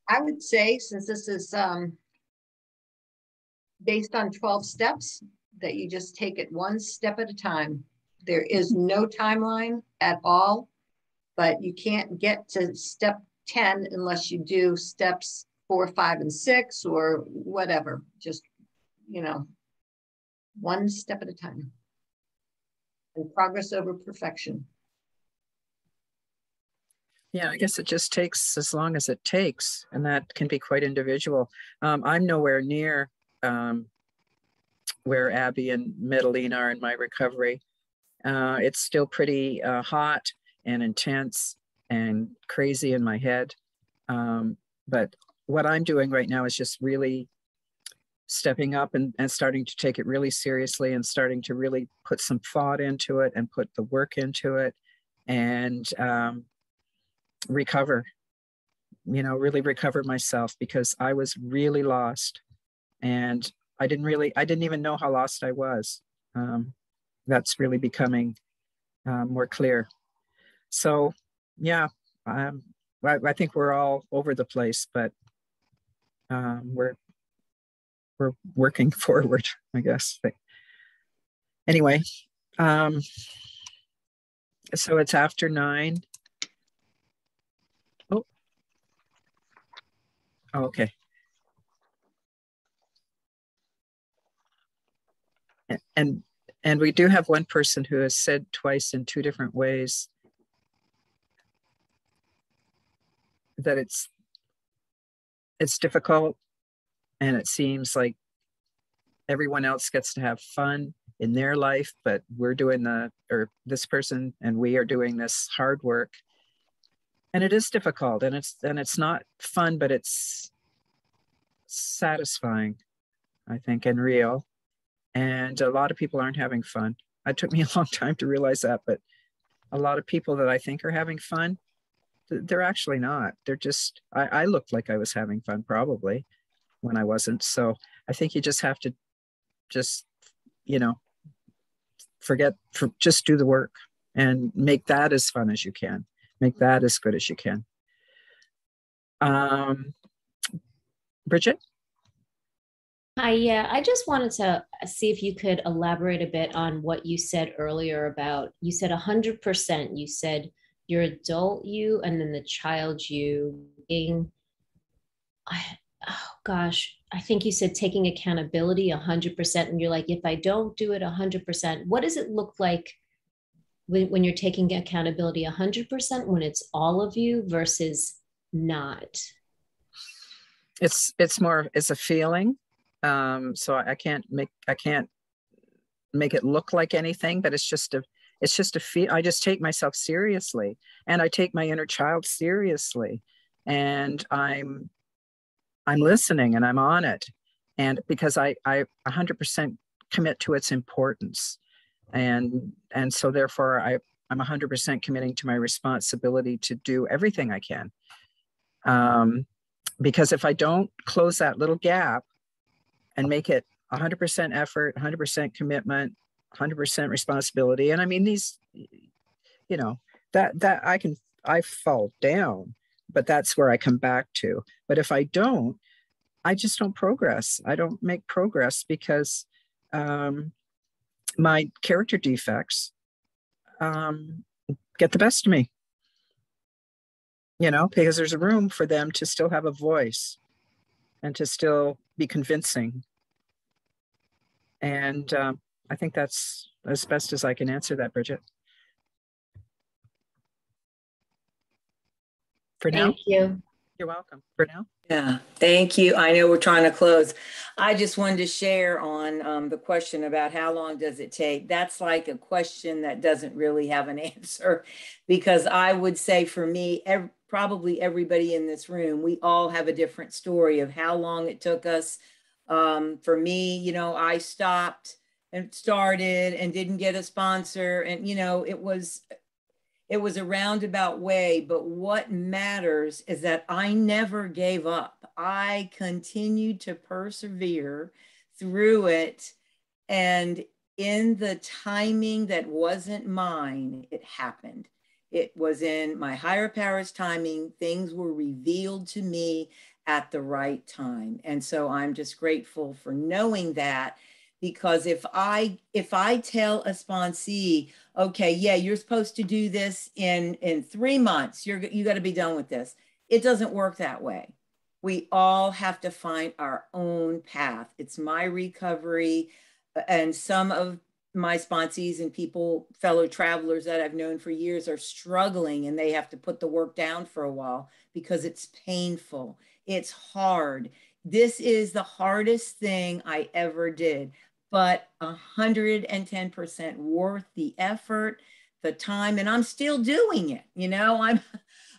I would say, since this is based on 12 steps, that you just take it one step at a time. There is no timeline at all, but you can't get to step 10 unless you do steps 4, 5, and 6 or whatever. Just, one step at a time. And progress over perfection. Yeah, I guess it just takes as long as it takes, and that can be quite individual. I'm nowhere near where Abby and Medellin are in my recovery. It's still pretty hot and intense and crazy in my head. But what I'm doing right now is just really stepping up and starting to take it really seriously and starting to really put some thought into it and put the work into it and recover, really recover myself, because I was really lost and I didn't even know how lost I was. That's really becoming more clear. So yeah, I think we're all over the place, but we're working forward, I guess. Anyway, so it's after 9. Oh, okay. And we do have one person who has said twice in 2 different ways that it's difficult, and it seems like everyone else gets to have fun in their life, but we're doing this person and we are doing this hard work, and it is difficult, and it's not fun, but it's satisfying, I think, and real. And a lot of people aren't having fun. It took me a long time to realize that, but a lot of people that I think are having fun, they're actually not. They're just, I looked like I was having fun probably when I wasn't. So I think you just have to just, just do the work and make that as fun as you can. Make that as good as you can. Bridget? I just wanted to see if you could elaborate a bit on what you said earlier about, you said 100%, you said your adult you and then the child you being, I think you said taking accountability 100%, and you're like, if I don't do it 100%, what does it look like when you're taking accountability 100%, when it's all of you versus not? It's a feeling. So I can't make it look like anything, but it's just a feel. I just take myself seriously, and I take my inner child seriously, and I'm listening and I'm on it. And because I 100% commit to its importance. And so therefore I'm 100% committing to my responsibility to do everything I can. Because if I don't close that little gap and make it 100% effort, 100% commitment, 100% responsibility. And I mean, these, that I fall down, but that's where I come back to. But if I don't, I just don't progress. I don't make progress because my character defects get the best of me, you know, because there's a room for them to still have a voice and to still be convincing. And I think that's as best as I can answer that, Bridget. For now. Thank you. You're welcome. For now. Yeah, thank you. I know we're trying to close. I just wanted to share on the question about how long does it take. That's like a question that doesn't really have an answer, because I would say for me, probably everybody in this room, we all have a different story of how long it took us. For me, you know, I stopped and started and didn't get a sponsor, and, you know, it was a roundabout way, but what matters is that I never gave up. I continued to persevere through it. And in the timing that wasn't mine, it happened. It was in my higher power's timing. Things were revealed to me at the right time. And so I'm just grateful for knowing that, because if I tell a sponsee, okay, yeah, you're supposed to do this in 3 months, you got to be done with this. It doesn't work that way. We all have to find our own path. It's my recovery, and some of my sponsees and people, fellow travelers that I've known for years, are struggling, and they have to put the work down for a while because it's painful. It's hard. This is the hardest thing I ever did, but 110% worth the effort, the time, and I'm still doing it. You know,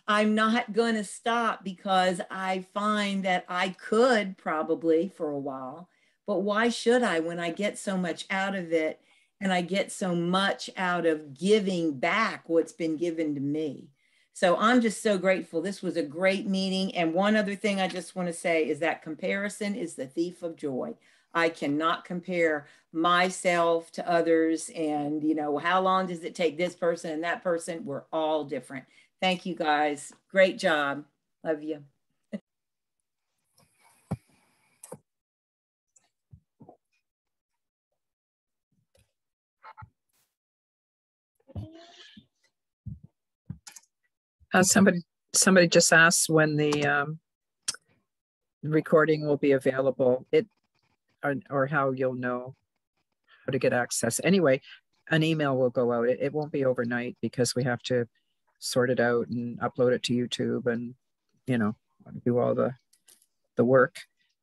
I'm not going to stop, because I find that I could probably for a while, but why should I when I get so much out of it, and I get so much out of giving back what's been given to me? So I'm just so grateful. This was a great meeting. And one other thing I just want to say is that comparison is the thief of joy. I cannot compare myself to others, and, you know, how long does it take this person and that person? We're all different. Thank you guys. Great job. Love you. Somebody just asked when the recording will be available, or how you'll know how to get access. Anyway, an email will go out. It won't be overnight, because we have to sort it out and upload it to YouTube and, you know, do all the work.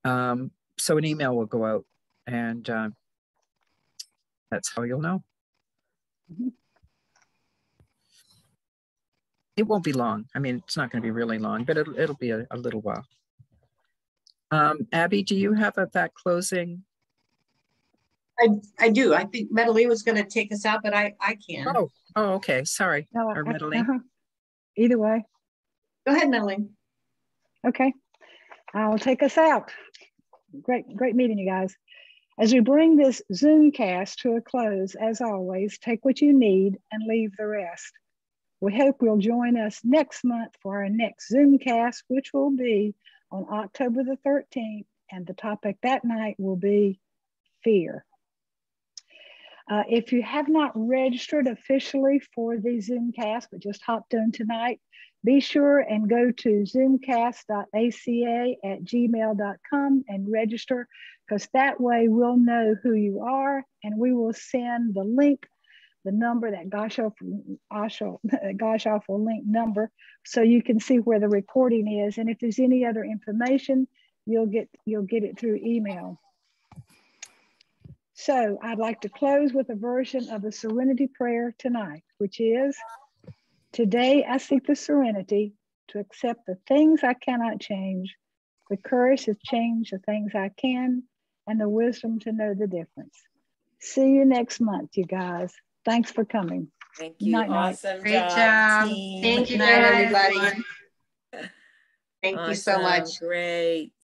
So an email will go out, and that's how you'll know. It won't be long. I mean, it's not going to be really long, but it'll be a little while. Abby, do you have that closing? I do. I think Medley was going to take us out, but I can. Oh, okay. Sorry. No, or Medley. Either way. Go ahead, Medley. Okay, I'll take us out. Great meeting, you guys. As we bring this Zoomcast to a close, as always, take what you need and leave the rest. We hope you'll join us next month for our next Zoomcast, which will be on October the 13th, and the topic that night will be fear. If you have not registered officially for the Zoomcast, but just hopped on tonight, be sure and go to zoomcast.aca@gmail.com and register, because that way we'll know who you are, and we will send the link, the number, that Gosh Awful link number, so you can see where the recording is. And if there's any other information, you'll get it through email. So I'd like to close with a version of the Serenity Prayer tonight, which is, today I seek the serenity to accept the things I cannot change, the courage to change the things I can, and the wisdom to know the difference. See you next month, you guys. Thanks for coming. Thank you. Awesome Great job. team. Thank you, Good night, everybody. everyone. Thank you so much. Great.